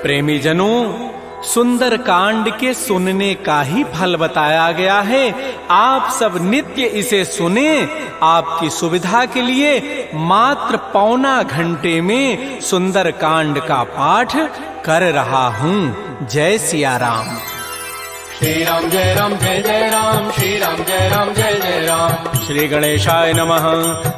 प्रेमी जनों, सुंदर कांड के सुनने का ही फल बताया गया है। आप सब नित्य इसे सुने। आपकी सुविधा के लिए मात्र पौना घंटे में सुंदर कांड का पाठ कर रहा हूँ। जय सिया राम। श्री राम जय राम जय जय राम, श्री राम जय राम जय जय राम। श्री गणेशाय नमः।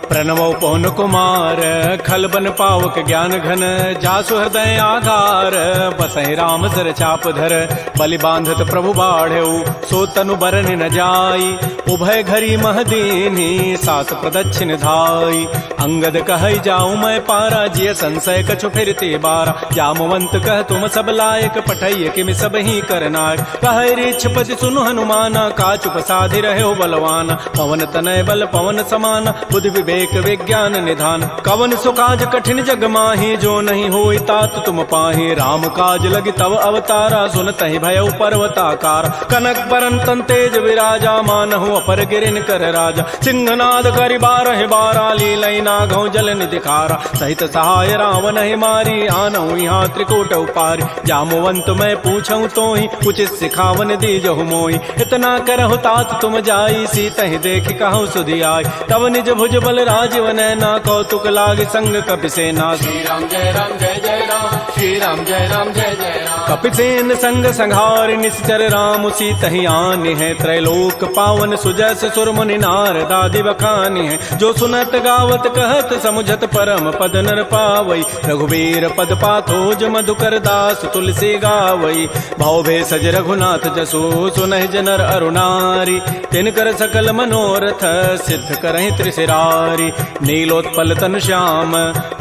प्रणवो पवन कुमार, खलबन पावक ज्ञान घन, जासु हृदय आधार, बसहि राम सर चाप धर, बलि बांधत प्रभु बाढ़ऊ, सो तनु बरन न जाई, उभय घरी महदीनी, सात प्रदक्षिण धाई। अंगद कहै जाऊं मैं पारा, जिय संशय कछु फिरते बारा, जामवंत कह तुम सब लायक, पठैय किमि सब ही करनायक। कहै रीछपति सुनु हनुमाना, काचुप साधि रहे बलवाना, पवन तनय बल पवन समाना, बुद्धि विवेक विज्ञान निधान। कवन सुकाज कठिन जग माही, जो नहीं होई तात तुम पाही, राम काज लगी तव अवतारा, सुनतहि भयउ पर्वताकार। कनक बरन तन तेज विराजा, मानहु अपर गिरिन कर राजा, सिंहनाद करि बारहि बारा, लीलई नागौ जल निधि खारा। सहित सहाय रावण ही मारी, आनहु यहाँ त्रिकूट उपारी। जामवंत मैं पूछऊं तोहि, उचित सिखावन दीजहु मोहि। इतना करहु तात तुम जाई, सीतहि देखि कहु सुधि आई। तब निज भुज बल राजीव नैना, कौतुक लागे संग कपिसेना। श्री राम जय राम जय जय राम, श्री राम जय राम जय जय राम। कपिसेन संग संहार, निश्चर राम सीतहि आनि है, त्रैलोक पावन सुजस सुर मुनि नारद आदि बखानि है। जो सुनत गावत कहत समुझत परम पद नर पावई, रघुबीर पद पाथोज मधुकर दास तुलसी गावई। भव भेषज रघुनाथ जसो, सुनहि जनर अरुणारी, तिनकर सकल मनोरथ सिद्ध करहि त्रिशिरारी। नीलोत्पल तन श्याम,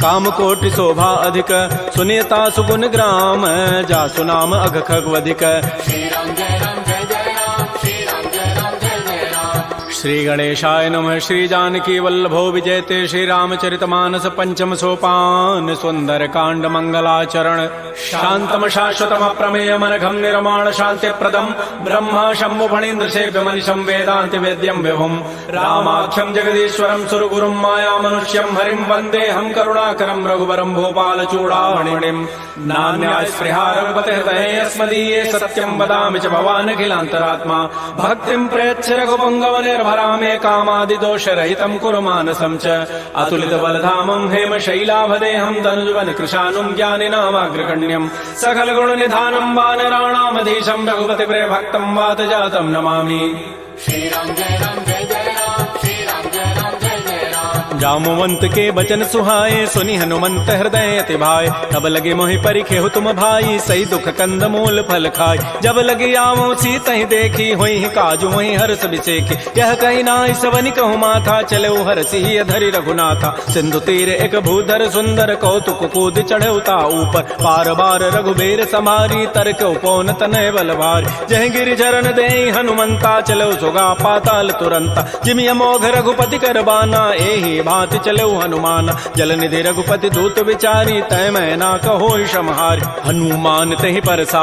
काम कोटि शोभा अधिक, सुनियता सुगुण ग्राम, जासु नाम अघ खगवधिक। श्री राम जय राम जय जय राम, श्री राम जय राम जय जय राम। श्री गणेशाय नमः। श्री जानकी वल्लभो विजयते, श्री रामचरितमानस पंचम सोपान, सुंदर कांड मंगलाचरण। शांतम शाश्वतम प्रमेयम अनघम निर्माण शांति प्रदम, ब्रह्मा शंभु फणीन्द्र सेव्य मनिषं वेदांति वेद्यम विभुम। रामाख्यम जगदीश्वरम सुरगुरुम माया मनुष्यम हरिम, वंदे हम करुणाकरम रघुवरम भोपाल चूड़ामणिम। नान्या स्पृहा रघुपते हृदये अस्मदीये, सत्यम वदामि च भवान् अखिलान्तरात्मा। भक्तिं प्रयच्छ रघुपुंगव निर्भरामे, कामादि दोष रहितं कुरु मानसं च। अतुलित बलधामं हेम शैलाभदेहं, धनुजवन कृशानुं ज्ञानिनामाग्रगण्यं। सकल गुण निधानं वानराणामधीशं, रघुपति प्रिय भक्तं वात जातं नमामि। श्री राम जय राम जय जय राम, श्री राम जय राम जय जय राम। जामवंत के बचन सुहाए, सुनि हनुमंत हृदय अति भाए। तब लगे मोहि परिखेहु तुम भाई, सही दुख कंद मूल फल खाय। जब लगे आवो सीतहि देखी, होई काजु वही हर्ष बिसेखी। यह कही नाई सवनि कहु माथा, चले हरसि अधरि रघुनाथा। सिंधु तीर एक भूधर सुंदर, कौतुक कूद चढ़े ता ऊपर। बार बार रघुबीर समारी, तरक उपौन तनय बल भारी। जह गिरि चरण देहि हनुमंता, चलो सुगा पाताल तुरंता। जिमि अमोघ रघुपति कर बाना, एहि भांति चलो हनुमान। जल निधि रघुपति दूत विचारी, तय मैं ना कहो क्षमहारी। हनुमान तहि परसा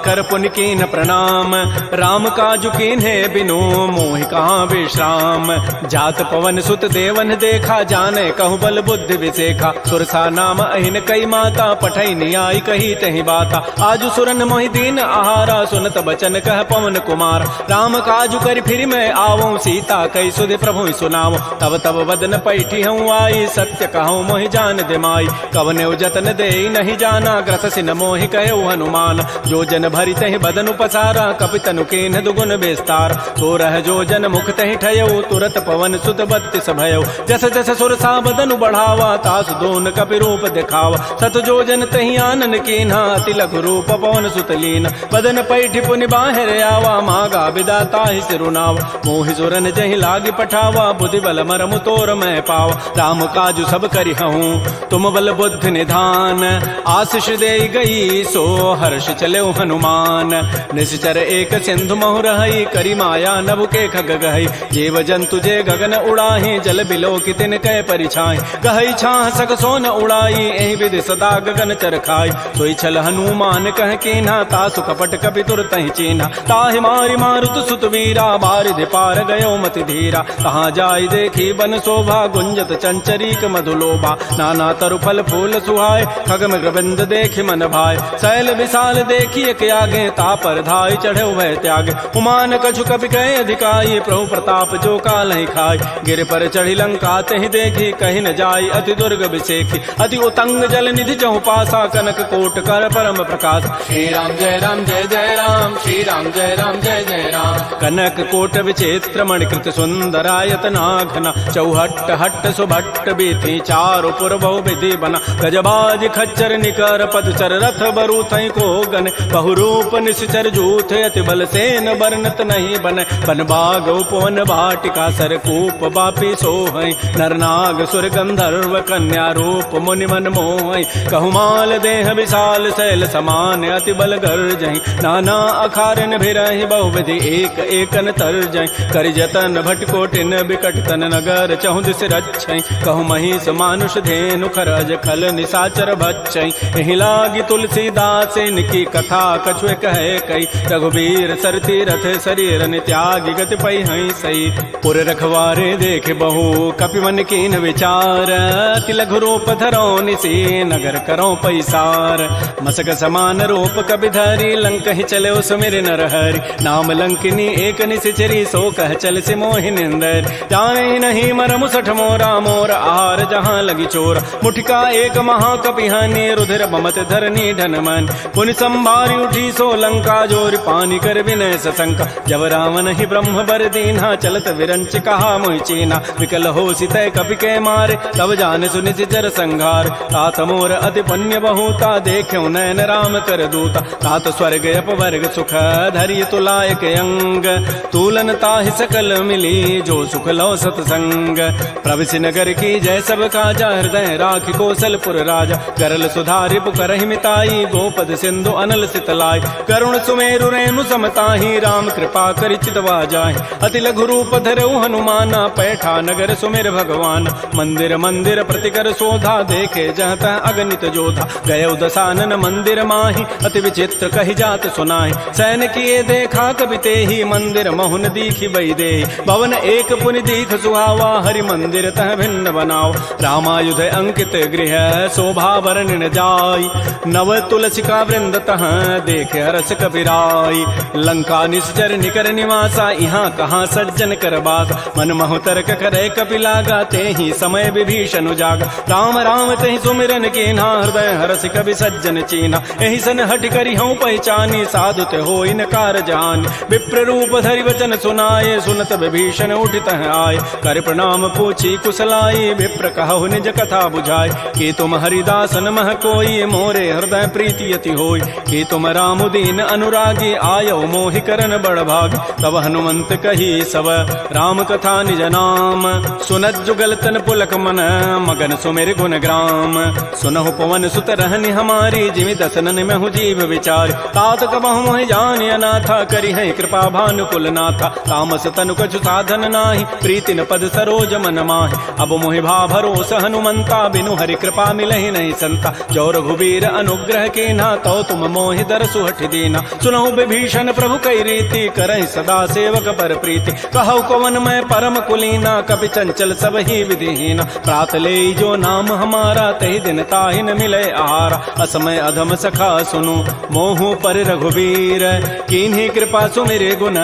कर पुनि कीन्ह प्रणाम, राम काजु कीन्हे बिनु मोहि कहाँ विश्राम। जात पवन सुत देवन देखा, जाने कहु बल बुद्धि विसेखा। सुरसा नाम अहिन कई माता, पठै नियाई कही तहि बाता। आजु सुरन मोहि दीन आहारा, सुनत बचन कह पवन कुमार। राम काजु कर फिर मैं आवो, सीता कई सुधि प्रभु सुनावो। तब तब वदन पैठी हूँ आई, सत्य कहूँ मोहि जान दिमाई। कवने जतन दे नहीं जाना, ग्रस सिन मोहि कहो हनुमान। जो जन भरि तहि बदन पसारा, कपि तनु कीन्ह दुगुन विस्तार। तो रह जो जन मुख तहि ठयऊ, तुरत पवन सुत बत्तिस भयऊ। जस जस सुरसा बदनु बढ़ावा, तास दोन कपि रूप दिखावा। सत जो जन तहि आनन कीन्हा, अति लघु रूप पवन सुत लीन। बदन पैठी पुनि बाहिर आवा, मागा विदा ताहि सिरुनावा। मोहि सुरन जहि लागी पठावा, बुद्धि बल मरमु तोर मैं पावा। राम काजु सब करिहऊँ, तुम बल बुद्धि निधान। आशीष दे गई सो हर्ष चले हनुमान। निश्चर एक सिंधु महु रहई, करी माया नभ के खग गहई। जीव जंतु जे गगन उड़ाही, जल बिलो की तिन कै परिछाई। गहई छाह सक सोन उड़ाई, एहि विधि सदा गगन चरखाई। सोई छल हनुमान कह कीन्हा, तासु कपट कपि तुरतहि चीन्हा। ताहि मारि मारुत सुत वीरा, बारिधि पार गयो मति धीरा। कहाँ जाय देखी बन शोभा, भुंजत चंचरीक मधुलोभा नाना तरु फल फूल सुहाय खग मृगबिंद देखि मन भाय शैल विशाल देखिए के आगे तापर धाय चढ़े वह त्याग उमान कछु कपि कहे अधिकाई प्रभु प्रताप जो काल ही खाय गिर पर चढ़ी लंका तहि देखी कहीं न जाय अति दुर्ग विषेखी अति उतंग जल निधि चहुपासा कनक कोट कर परम प्रकाश श्री राम जय राम जय जय राम श्री राम जय राम जय जय राम कनक कोट विचित्र मणिकृत सुंदरायत नाघना चौहट्ट हट्ट सुभट्ट बीथी चारु पुर बहु विधि बना गजबाज खच्चर निकर पदचर रथ बरु थई को गन बहुरूप निश्चर जूथ अति बल सेन वर्णत नहीं बन बन बाग उपवन वाटिका सरकूप बापी सोहै नरनाग सुर गंधर्व कन्या रूप मुनि मन मोहै कहुमाल देह विशाल शैल समान अति बल गर्जहि नाना अखारन भिरहि बहुविधि एक एकन तरजहि करि जतन भटकोटिन बिकट तन नगर चहु दिस रक्षै कहु महिष मानुष धेनु खरज खल निसाचर भक्षै एहि लागी तुलसीदास इनकी कथा कछुए कहे कई रघुबीर सरती रथ शरीर त्यागी गति पै हई सई पुर रखवारे देख बहु कपि मन कीन विचार अति लघु रूप धरो निसी नगर करो पैसार मसक समान रूप कपि धरी लंक ही चले सुमिर नर हरि नाम लंकिनी एक निसिचरी सो कह चल से मोहि निंदर जाने नहीं मरमु सठ मोरा मोर आहार जहाँ लगी चोर मुठिका एक महाकपि हानि रुधिर बमत धरनी ढन मन पुनि संभारी उठी सो लंका जोर पानी कर विनय सशंका जब रावण ही ब्रह्म बर दीन्हा चलत विरंच कहा मोहि चीना विकल हो सितय कपि के मारे तब जान सुनि सिचर संघार तात मोर अति पुण्य बहुता देख्यो नयन राम कर दूता तात स्वर्ग अपवर्ग सुख धरि तुलायक अंग तूलन ताहि सकल मिली जो सुख लो सतसंग प्रविशि नगर की जय सब काजा हृदय राखि कौशलपुर राजा करल सुधारि पुकरहि मिताई गोपद सिंधु अनल सितलाई करुण सुमेरु रेणु समताहि राम कृपा करि चितवा जाहि अति लघु रूप धरऊ हनुमाना पैठा नगर सुमेर भगवान मंदिर मंदिर प्रतिकर शोधा देखे जहत अगणित जोधा गय दसानन मंदिर माहि अति विचित्र कहि जात सुनाहि सैन किए देखा कबि तेहि मंदिर महुन दीखि बई दे भवन एक पुनि दीख सुहावा हरि मंदिर तह भिन्न बनाओ रामायुध अंकित गृह शोभा वर्णन जाय नव तुलसिका वृंद तह देख हरस कबिराई लंका निश्चर निकर निवासा यहाँ कहाँ सज्जन कर बास मन महु तर्क करे कपिलागा ते ही समय विभीषण जागा राम राम तहि सुमिरन कीन्हा हृदय हरस कवि सज्जन चीन्हा एहि सन हट करि हूँ पहचानी साधु ते होई न कार जानी विप्र रूप धरि वचन सुनाए सुनत विभीषण उठित आए कर प्रणाम पूछी कुशलाई विप्र कहु निज कथा बुझाए कि तुम हरिदासन मह कोई मोरे हृदय प्रीति यति होई कि तुम राम दीन अनुरागी आयो मोहि करन बड़ भाग तब हनुमंत कही सब राम कथा निज नाम सुनत जुगल तन पुलक मन मगन सुमेर गुण ग्राम सुनहु पवन सुत रहनि हमारी जिमि दसनन में हूँ जीव विचार तात कबहु मोहि जानि अनाथा करि है कृपा भानुकुल नाथा तामस तनु कछु साधन नाही प्रीति न पद सरोज मन माहि अब मोहि भा भरोस हनुमंता बिनु हरि कृपा मिलहि नहीं संता जो रघुबीर अनुग्रह कीन्हा तो तुम मोहि दरसु हठि दीना सुनहु विभीषण प्रभु कई रीति करहि सदा सेवक पर प्रीति कहु कवन मैं परम कुलीना कपि चंचल सब ही विधिहीना प्रात ले जो नाम हमारा तहि दिन ताहि न मिले आहारा असमय अधम सखा सुनु मोहु पर रघुबीर कीन्ही कृपा सुमिरे गुण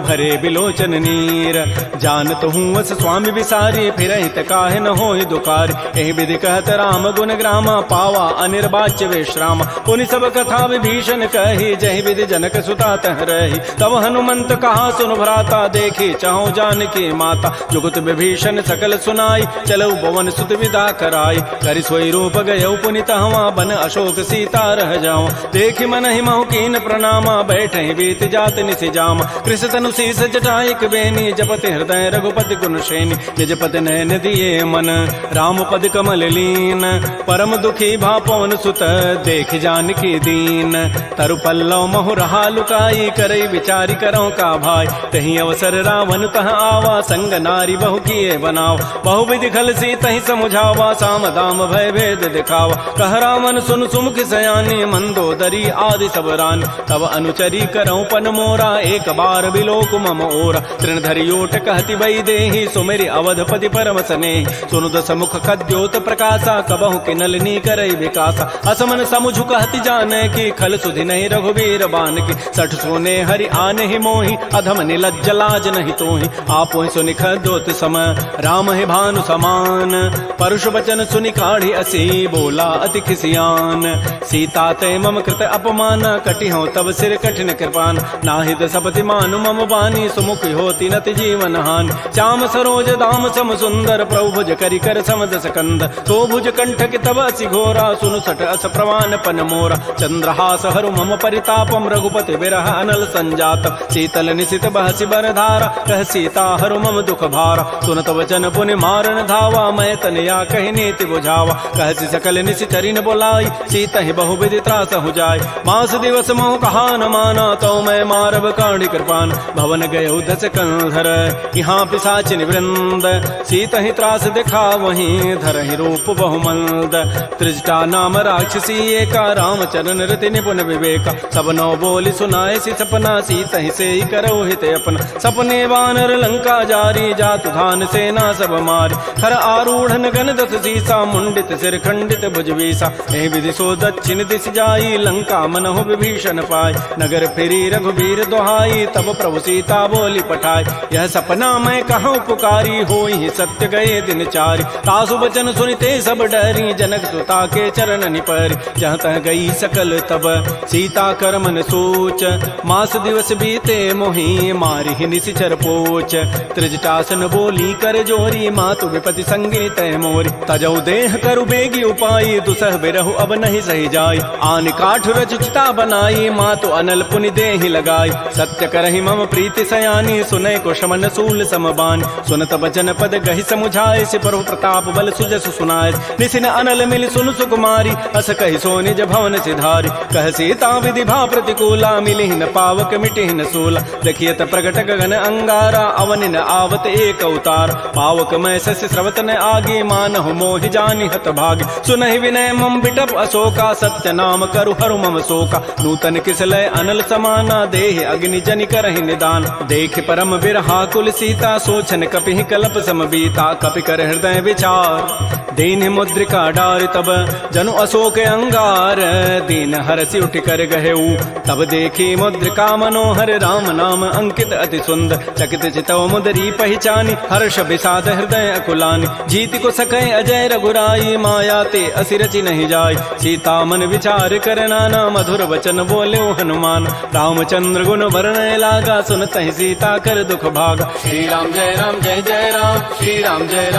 भरे बिलोचन नीर जानत हूँ वस स्वामी विसारी फिरहित काहे न होहि दुखारी एहि विधि कहत राम गुण ग्रामा पावा अनिर्वाच्य विश्राम पुनि सब कथा विभीषण कही जहि विधि जनक सुता तह रही तब हनुमंत कहा सुन भ्राता देखी चाहो जानकी माता जुगत विभीषण सकल सुनाई चलो भवन सुत विदा कराई करि सोई रूप गयौ पुनित हवा बन अशोक सीता रह जाओ देखि मन ही महु कीन प्रणामा बैठे बीत जात निसि जामा कृष तनु शीस जटाइक बेनी जपति हृदय रघुपति गुण श्रेणी निजपति नयन दिए मन राम पद कमल लीन परम दुखी भा पवन सुत देख जानकी दीन तरु पल्लव महु रहा लुकाई करई विचारी करो का भाई तही अवसर रावण तह आवा संग नारी बहु किए बनाओ बहु विधि खल सी तही समुझावा साम दाम भय भेद दिखावा कह रावण सुन सुमुख सयानी मंदोदरी आदि सब रान तब अनुचरी करऊं पन मोरा एक बार बिलोक मम ओरा तृण धरि ओट कहति बई देहि सुमेरि अवधपति परम परम सने सुनु दस मुख कद्योत प्रकाशा कबहु के नलनी करई विकासा असमन समुझ कहति जाने की खल सुधि नहीं रघुवीर बान की सठ सोने हरि आने ही मोहि अधम निलज्ज लाज नहीं तोहि आपो ही सुनि खद्योत सम राम है भानु समान परुष वचन सुनि काढ़ी असी बोला अति खिसियान सीता ते मम कृत अपमान कटि हो तब सिर कठिन कृपान नाहित सपति मानु मम बानी सुमुख होती नति जीवन हानि श्याम सरोज दाम सम सुंदर प्रभु भुज करि कर समदस कंद तो भुज कंठ कि तब असि घोरा सुनु सठ अस प्रवान पन मोरा चंद्रहास हरु मम परितापम रघुपति विरह अनल संजात शीतल निशित बहसि बरधारा कह सीता हरु मम दुख भारा सुनत वचन पुनि मारन धावा मैं तनया कहि नीति बुझावा कहसि सकल निशिचरिन बोलाई सीता ही बहु विधि त्रास हो जाय मास दिवस मोह कहा न माना तो मैं मारब काढ़ी कृपान भवन गय उधस कंधर यहाँ पिशाचिन वृंद सीता ही त्रास दिखा वहीं धर ही रूप बहुमंद त्रिजटा नाम राक्षसी एका रामचरण रति निपुण विवेका सब नौ बोली सुनाए सी सपना सीता ही से ही करो हित अपना सपने वानर लंका जारी जात धान सेना सब मारी खर आरूढ़ गण दस सीसा मुंडित सिर खंडित भुजवीसा एहि विधि सो दक्षिण दिश जाई लंका मनहु विभीषण पाय नगर फिरी रघुबीर दोहाई तब प्रभु सीता बोली पठाई यह सपना मैं कहूँ पुकारी होई सत्य गए दिन चारि तासु बचन सुनिते सब डरी जनक सुता के चरण निपरि जहाँ तह गई सकल तब सीता कर मन सोच मास दिवस बीते मोहि मारि निशिचर पोच त्रिजटासन बोली कर जोरी मातु विपति संगे तय मोरी तजौ देह करु बेगी उपाई दुसह बिरहु अब नहीं सही जाय आन काठ रचिता बनाई मातु अनल पुनि देहि लगाई सत्य करहि मम प्रीति सयानी सुनय को शमन सूल समबान सुनत बचन पद गहि समुझाए से प्रभु प्रताप बल सुजस सुनाय निसिन अनल मिल सुन सुकुमारी अस कहि सो निज भवन सिधारी कह सीता विधि भा प्रतिकूला मिलि न पावक मिटि न सूला देखियत प्रगट गगन अंगारा अवन न आवत एक अवतार पावक मैं सस स्रवत न आगे मानहु मोहि जानि हत भागी सुनहि विनय मम बिटप अशोका सत्य नाम करु हरु मम शोका नूतन किसलय अनल समाना देहि अग्नि जनि करहि निदान देख परम बिरहा कुल सीता सोचन कपिहि कल्प समबीता कपि कर हृदय विचार दीन मुद्रिका डारि तब जनु अशोक अंगार दीन हरसि उठ कर गहेऊ तब देखी मुद्रिका मनोहर राम नाम अंकित अति सुंदर चकित चितव मुदरी पहचानी हर्ष विषाद हृदय अकुलानी जीत को सकै अजय रघुराई माया ते असिरचि नहीं जाय सीता मन विचार कर नाना मधुर वचन बोले हनुमान रामचंद्र गुण वर्णय लागा सुनत ही सीता कर दुख भागा श्री राम जय जय राम श्री राम जय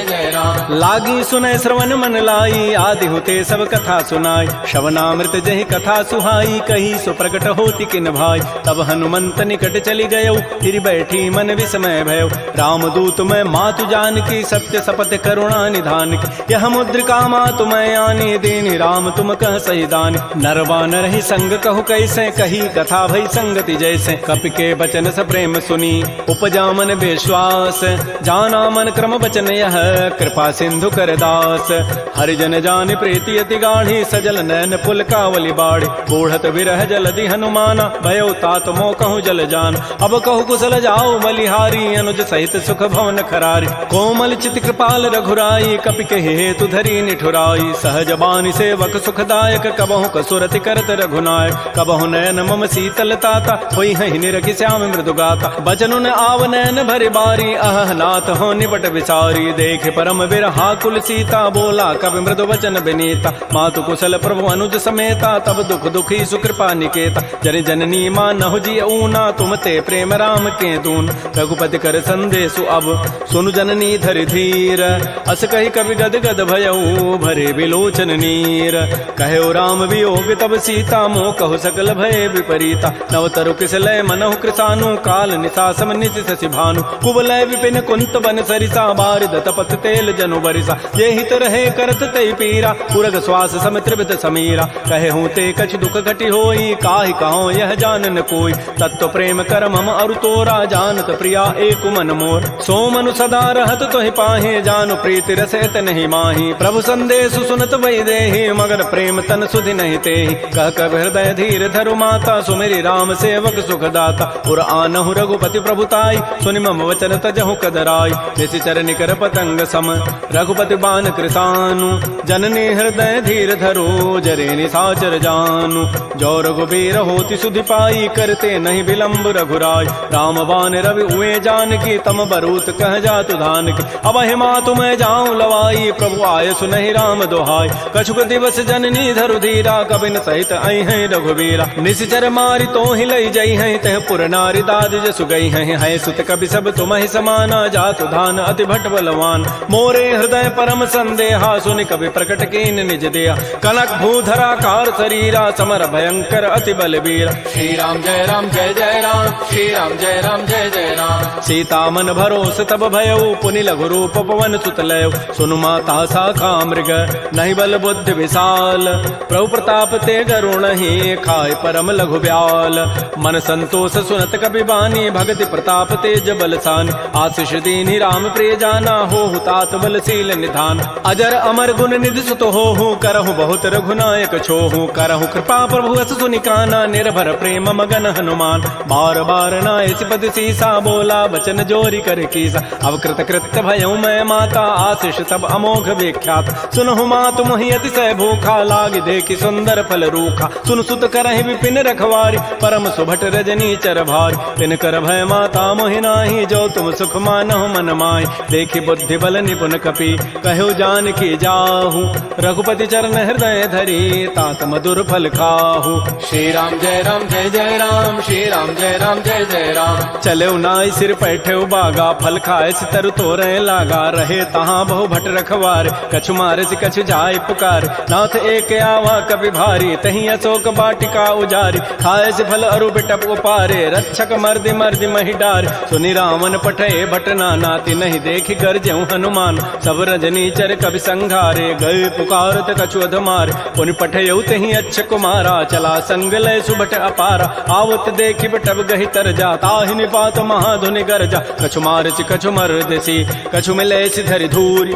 जय राम लागी सुनय श्रवण मन लाई आदि होते सब कथा सुनाई श्रवणामृत जहि कथा सुहाई कही सो प्रकट होती किन भाई तब हनुमंत निकट चली गयो फिर बैठी मन विस्मय भयो रामदूत मैं मातु जान की सत्य शपथ करुणा निधान की यह मुद्रिका मातु मैं आनी दीन राम तुम कह सही दान नरवा नर ही संग कहु कैसे कही कथा भई संगति जैसे कपि के बचन स प्रेम सुनी उपजा मन विश्वास जाना मन क्रम बचन यह कृपा सिंधु कर दास हरिजन जान प्रीति अति गाढ़ी सजल नैन पुल कावली बाड़ी बूढ़त विरह जलधि हनुमाना भयो तात मो कहूँ जल जान अब कहु कुशल जाओ बलिहारी अनुज सहित सुख भवन खरारी कोमल चित कृपाल रघुराई कपि के हेतु धरी निठुराई सहज बानी सेवक सुखदायक कबहु कसुरति करत रघुनायक कबहु नयन मम शीतल ताता होई है निरखि श्याम मृदु गाता बचनुन आव नयन भरि बारी अह नाथ हो निपट विचारी देख परम बिरहा कुल सीता बोला कवि मृदु वचन विनीता मातु कुशल प्रभु अनुज समेता तब दुख दुखी सुकृपा निकेता जन जननी मानहु जी ऊना तुम ते प्रेम राम के दून रघुपति कर संदेशु अब सुनु जननी धरि धीर अस कहि कवि गद गद भयऊ भरे विलोचन नीर कहो राम वियोग तब सीता मोह कहु सकल भय विपरीता नवतरु किसलय मनहु कृसानु काल निशासम निशि शशि भानु कुवलय विपिन कुंत बन सरिसा बारिद तपत तेल जनु बरिसा ये हित रहे करत तई पीरा पुरग श्वास सम त्रिविध समीरा कहे हूँ ते कछ दुख घटी होई काहि कहो यह जानन कोई तत्व प्रेम कर मम अरु तोरा जानत प्रिया एक मन मोर सो मनु सदा रहत तोहि पाहे जानु प्रीति रसैत नहीं माही प्रभु संदेश सुनत वही देहि मगर प्रेम तन सुधि नहीं तेहि कह कब हृदय धीर धरु माता सुमेरी राम सेवक सुख दाता पुर आनहु रघुपति प्रभुताई सुनि मम वचन तजहु कदराई जैसे चरण कर पतंग सम रघुपति बान कृतानु जननी हृदय धीर धरो जरे निसाचर जानु जो रघुबीर होति सुधि पाई करते नहीं विलंब रघुराय राम बान रवि उए जान की तम बरूत कह जातु धान की अब हिमा तुम्हें जाऊं लवाई प्रभु आय सुनहि राम दोहाय कछुक दिवस जननी धरु धीरा कबिन सहित आई है रघुबीरा निश्चर मारी तो ही लई जई है तह पुर नारी दाद जसु गई है सुत कवि सब तुम्हें समाना जातु धान अति भट बलवान मोरे हृदय परम संदेहा सुनि कवि प्रकट कीन निज दिया कनक भूधरा कार शरीरा समर भयंकर अति बलबीरा श्री राम जय राम जय जय राम श्री राम जय राम जय जय राम सीता मन भरोस तब भयउ पुनि लघु रूप पवन सुत लय सुनु माता शाखा मृग नहीं बल बुद्धि विशाल प्रभु प्रताप ते गरुण ही खाय परम लघु ब्याल मन संतोष सुनत कबि बानी भगति प्रताप तेज बलसान आशीष दीनि राम प्रिय जाना हो तात बलशील निधान अजर अमर गुण निधि सुत हो करहु बहुत रघुनायक छोहु करहु कृपा प्रभु अस सुनि काना निर्भर प्रेम मगन हनुमान बार बार नाय सिपद सीसा बोला बचन जोरी कर कीसा अब कृत कृत्य भयउ मैं माता आशीष तब अमोघ विख्यात सुनहु मातु मोहि अतिशय भूखा लाग देखि सुंदर फल रूखा सुन सुत करहि विपिन रखवारी परम सुभट रजनी चर भारी तिन कर भय माता मोहि नाही जो तुम सुख मानहु मन माय देखि बुद्धि बल निपुन कपि कहु जान की जाहु रघुपति चरण हृदय धरी तात मधुर फल खाहु श्री राम जय राम जय जय राम श्री राम जय राम जय जय राम चले नाई सिर पैठे बागा फल खाए तरु तोरे लागा रहे तहाँ बहु भट रखवार कछु मारे से कछु जाय पुकार नाथ एक आवा कभी भारी तही अशोक बाटिका उजारी खाए से फल अरु बिटप उपारे रक्षक मर्दि मर्दि मही डार सुनि रावण पठे भट नाती नहीं देखि गरजेऊ हनुमान सब रजनी चर कभी संघारे गए पुकारत कछु अधमार पुनि पठयऊ तही अच्छ कुमारा चला संग लय सुभट अपारा आवत देखि बटब गहि तर जा ताहि निपात महाधुनि गरजा कछु मारचि कछु मर्दसी कछु मिले धरि धूरी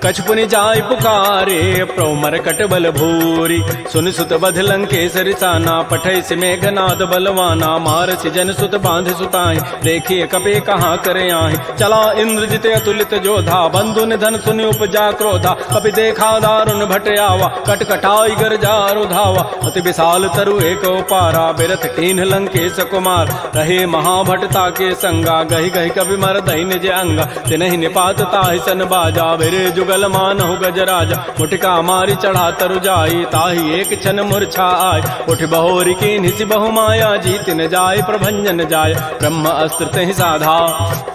कछु पुनि जाय पुकारे प्रौमर कट बल भूरी सुन सुत बध लंकेसरि साना पठै से मेघनाद बलवाना मारसि जन सुत बांध सुताई देखिए कपे कहाँ करे आहि चला इंद्रजित अतुलित जोधा बंधु निधन सुनि उपजा क्रोधा कपि देखा दारुण भट आवा कट कटाई गरजा रुधावा अति विशाल तरु एक पारा बिरथ कीन्ह लंकेश कुमार रहे महाभटता के संगा गहि गहि कवि मर दहि निज अंगा तिनहि निपात ताहि सन बाजा बिरे जुगल मानहु गजराजा मुटिका मारी चढ़ा तरु जाई ताहि एक क्षण मूर्छा आय उठ बहोरी की निसि बहु माया जीत न जाय प्रभंजन जाय ब्रह्म अस्त्र तहि साधा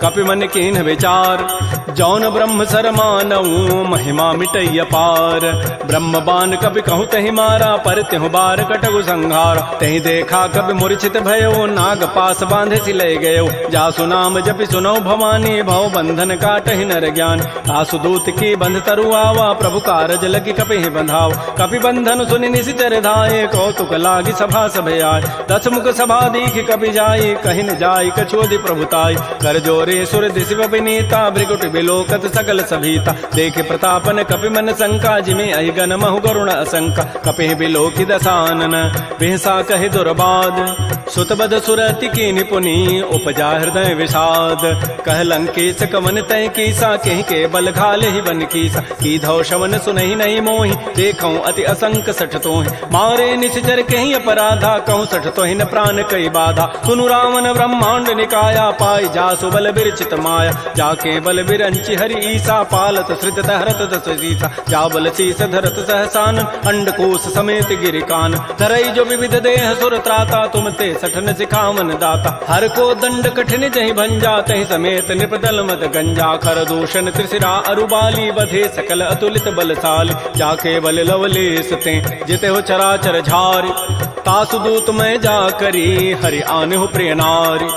कपि मन कीन्ह विचार जौन ब्रह्म सर मानऊ महिमा मिटैय पार ब्रह्म बान कपि कहु तहि मारा पर तिहु बार कटगु संहार तहि देखा कपि मूर्छित भयो नाग पास बांधे सि ले गयो जासु नाम जपि सुनो भवानी भव बंधन काटहि नर ज्ञान आसु दूत की बंध तरु आवा प्रभु कारज लगी कपि बंधाव कपि बंधन सुनि निशिचर धाये कौतुक लागी सभा सब आय दस मुख सभा दीख कपि जाई कहि न जाई कछोदि प्रभुताई कर जोरे सुर दिशि विनीता भृगुट बिलोकत सकल सभीता देख प्रतापन कपि मन शंका जिमे अहिगन महु गरुण असंका कपि बिलोकि दसानन बिहसा कहि दुर्बाद सुतबद सुरति की निपुनी उपजा हृदय विषाद कह लंकेश कवन तय कीसा कहि के बल घाले ही बन कीसा की धौ शवन सुनहि नहीं मोहि देखौ अति असंक सठ तोहि मारे निश्चर कहि अपराधा कहूँ सठ तोहि न प्राण कई बाधा सुनु रावण ब्रह्मांड निकाया पाई जासु बल बिरचित माया जाके बल बिरंचि हरि ईसा पालत श्रित हरत दस सीसा जा बल शीस धरत सहसान अंडकोश समेत गिरिकान धरई जो विविध देह सुर त्राता तुम ते सठन सिखावन दाता हर को दंड कठिन जहि भंजा तहि समेत निपदल मद गंजा कर दूषण त्रिशिरा अरुबाली बधे सकल अतुलित बलशाली जाके बल लवलेस ते जिते हो चराचर झारी तासु दूत में जा करी हरि आने हो प्रिय नारी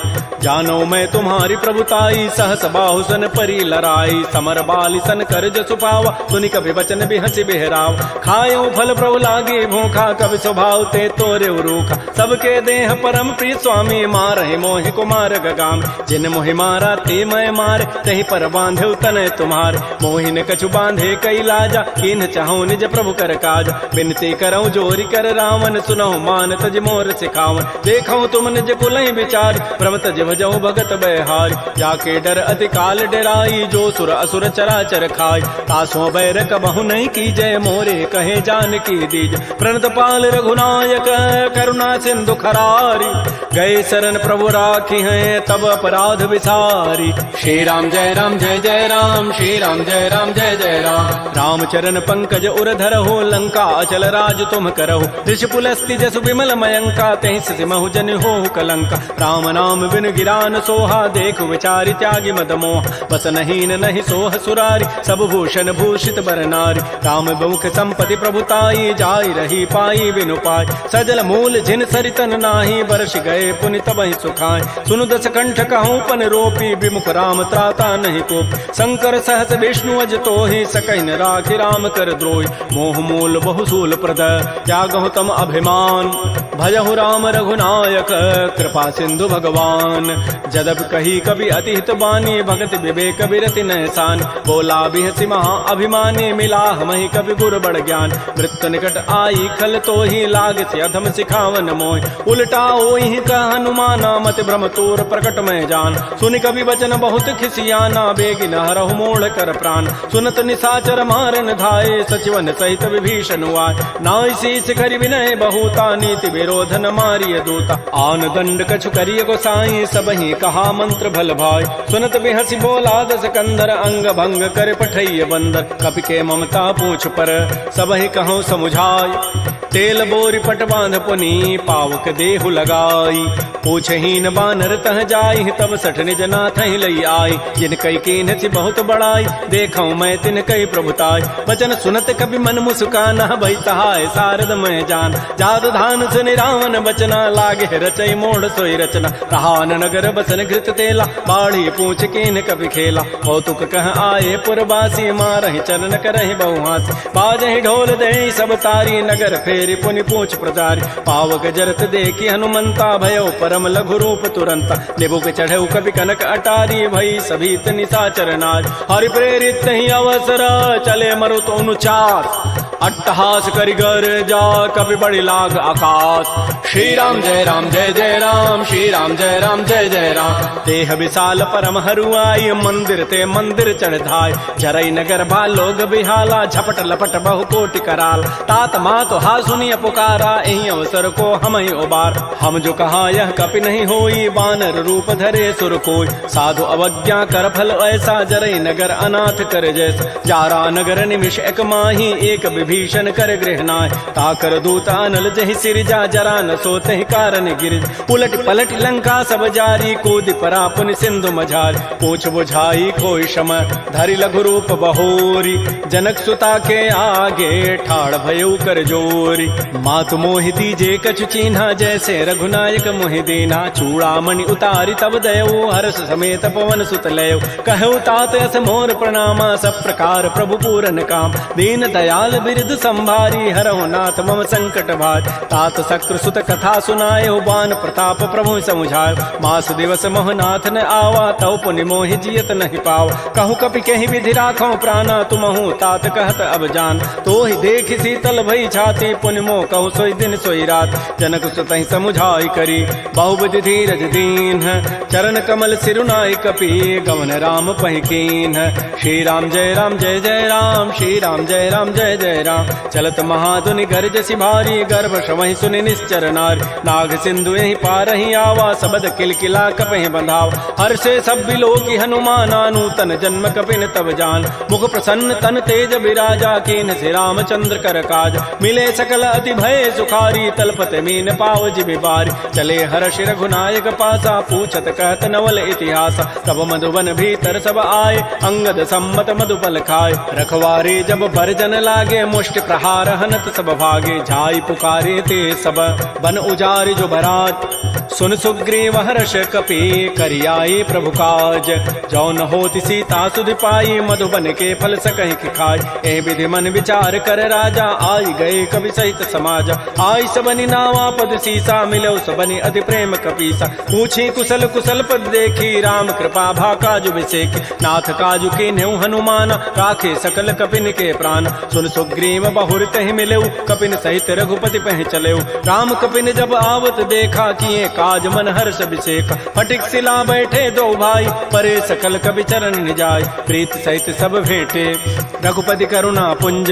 जानो मैं तुम्हारी प्रभुताई, सहस बाहु सन परी लराई, समर बाली सन कर जसु पावा, सुनि कभी वचन भी हंसी बिहराव, खायो फल प्रभु लागे भूखा, कभी स्वभाव ते तोरे रूखा, सबके देह परम प्रिय स्वामी, मारहि मोहि कुमार गगाम, जिन मोहि मारा ते मैं मारे, तही पर बांधे तनय तुम्हारे, मोहि न कछु बांधे कई लाजा, कीन्ह चाहूं निज प्रभु कर काज, बिनती करऊं जोरी कर रावण, सुनहु मान तज मोर सिखावन, देखऊं तुम निज कुलहि विचार, प्रभ तज भजऊं भगत बहारी, जाके डर अति काल डराई, जो सुर असुर चराचर खाई, तासों बैर कबहु नहीं की जय, मोरे कहे जान की दीज, प्रणत पाल रघुनायक करुणा सिंधु खरारी, गए शरण प्रभु राखी हैं तब अपराध विसारी, श्री राम जय राम जय जय राम, श्री राम जय राम जय जय राम, रामचरण पंकज उर धरहो, लंका अचल राज तुम करहो, ऋषि पुलस्ति जसु विमल मयंका, तहि सिमहु जन हो कलंका, राम नाम बिन गिरान सोहा, देखु विचारि त्यागी मद मोह, बस नहीन नहीं सोह सुरारी, सब भूषण भूषित बर नारी, राम बहुख संपत्ति प्रभुताई, जाई रही पाई बिनु पाई, सजल मूल जिन सरितन नाही, बरस गए पुनि तबहि सुखाय, सुनु दस कंठ कहूँ पन रोपी, विमुख राम त्राता नहीं कोप, शंकर सहस विष्णु अज तोहि, सकहि न राखि राम कर द्रोहि, मोह मूल बहुसूल प्रद त्यागहु तम अभिमान, भजहु राम रघुनायक कृपा सिंधु भगवान, जदब कही कभी अति हित बानी, भगत विवेक बिरति नहसान, बोला बिहसि महा अभिमानी, मिला हमहि कभी गुर बड़ ज्ञान, मृत्यु निकट आई खल तो ही, लाग से अधम सिखावन मोहि, उल्टा ओहि कह हनुमाना, मत भ्रम तोर प्रकट में जान, सुनि कभी वचन बहुत खिसियाना, बेगिन हरहु मोड़ कर प्राण, सुनत निशाचर मारन धाये, सचिवन सहित विभीषण आए, नाई शीस करि विनय बहुता, नीति विरोध न मारिय दूता, आन दंड कछु करिय गोसाई, सबहि कहा मंत्र भल भाई, सुनत बिहसि बोला दस कंधर, अंग भंग कर पठैय बंदर, कपि के ममता पूछ पर, सबहि कहूँ समुझाई, तेल बोरी पट बांध पुनी, पावक देहु लगाई, पूछहीन बानर तह जाई, तब सठ निज नाथ लई आई, जिन कई कीन्ह सी बहुत बड़ाई, देखऊं मैं तिन कई प्रभुताई, वचन सुनत कभी मन मुस्काना, भई सहाय सारद मैं जान, जाद धान सुनि रावण बचना, लागे रचई मोड़ सोई रचना, रहान नगर बसन घृत तेला, बाढ़ी पूछ कीन्ह कभी खेला, कौतुक कह आए पुरवासी, मारहि चरण करहि बहुहासी, बाजहि ढोल दे सब तारी, नगर फेरि पुनि पूछ प्रचारी, पावक जरत देखी हनुमंता, भयो परम लघु रूप तुरंता, निबुक चढ़ऊ कभी कनक अटारी, भई सभीत निशाचर नाज, हरि प्रेरित ही अवसर, चले मरुत अनुचास, अट्टहास करिगर जा कभी बड़ी लाग आकाश, श्री राम जय राम जय जय राम, श्री राम जय राम जय जय राम, देह विशाल परम हरुआई, मंदिर ते मंदिर चढ़ाई, जरई नगर भा लोग बिहाला, झपट लपट बहु कोटि कराल, तात मात हा सुनिय पुकारा, एहि अवसर को हम ही उबार, हम जो कहा यह कपि नहीं होई, बानर रूप धरे सुर कोई, साधु अवज्ञा कर फल ऐसा, जरई नगर अनाथ कर जैसा, जारा नगर निमिष एक माही, एक विभीषण कर गृहनाय, ताकर दूत अनल जहि सिरजा, जरा न सोते ही कारण गिरिज, उलट पलट लंका सब जारी, कूद परा पुनि सिंधु मझारी, पूछ बुझाई कोई शम, धरि लघु रूप बहोरी, जनक सुता के आगे ठाड़ भयउ कर जोरी, मातु मोहि दीजे कछु चीन्हा, जैसे रघुनायक मोहि दीना, चूड़ामणि उतारी तब दयऊ, हर्ष समेत पवन सुत लयऊ, कहऊ तात अस मोर प्रणामा, सब प्रकार प्रभु पूरन काम, दीन दयाल बिरद संभारी, हरहु नाथ मम संकट भार, तात शक्र सुत कथा सुनायो, बान प्रताप प्रभु समुझायो, मास दिवस मोहनाथ न आवा, तौ पुनि मोहि जियत नहीं पावा, कहूँ कपि कहीं विधि राखो प्राणा, तुमहु तात कहत अब जान, तो ही देख शीतल भई छाती, पुनि मोह कहूँ सोई दिन सोई रात, जनक सुत ही समुझाई करी, बहुबुद्धि धीरज दीन, चरण कमल सिरुनाई कपि, गवन राम पहिकीन, श्री राम जय राम जय जय राम, श्री राम जय राम जय जय राम, चलत महाधुनि गर्जसि भारी, गर्भ श्रवहि सुनि निश्चर नारी, नाग सिंधु यही पार ही आवा, सबद किलकिला कपहि बंधाव, हर्षे सब बिलो की हनुमाना, नूतन जन्म कपिन तब जान, मुख प्रसन्न तन तेज विराजा, कीन्ह से रामचंद्र कर काज, मिले सकल अति भय सुखारी, तलपत मीन पाव जिबि बारी, चले हर्ष रघुनायक पासा, पूछत कहत नवल इतिहास, तब मधुबन भीतर सब आए, अंगद सम्मत मधुपल खाए, रखवारे जब भरजन लागे, मुष्टि प्रहार हनत सब भागे, जाई पुकारे ते सब बन उजारि जो बरात। सुन सुग्रीव हर्ष कपि करियाए प्रभु काज, जौन होति सीता सुधि पाई, मधुबन के फल सकहि कि खाय। एह विधि मन विचार कर राजा, आई गए कवि सहित समाज। आई सबनि नावा पद सीसा, मिलो सबनि अति प्रेम कपीसा। पूछी कुशल कुशल पद देखी, राम कृपा भा काजु विसेखी। नाथ काजु के न्यू हनुमान, राखे सकल कपिन के प्राण। सुन सुग्रीव बहुर तहि मिलेऊ, कपिन सहित रघुपति पह चलेऊ। राम कपिन जब आवत देखा, किए काज मन हर्ष विषेक। फटिक सिला बैठे दो भाई, परे सकल कवि चरण निजाय। प्रीत सहित सब भेंटे, रघुपति करुणा पुंज।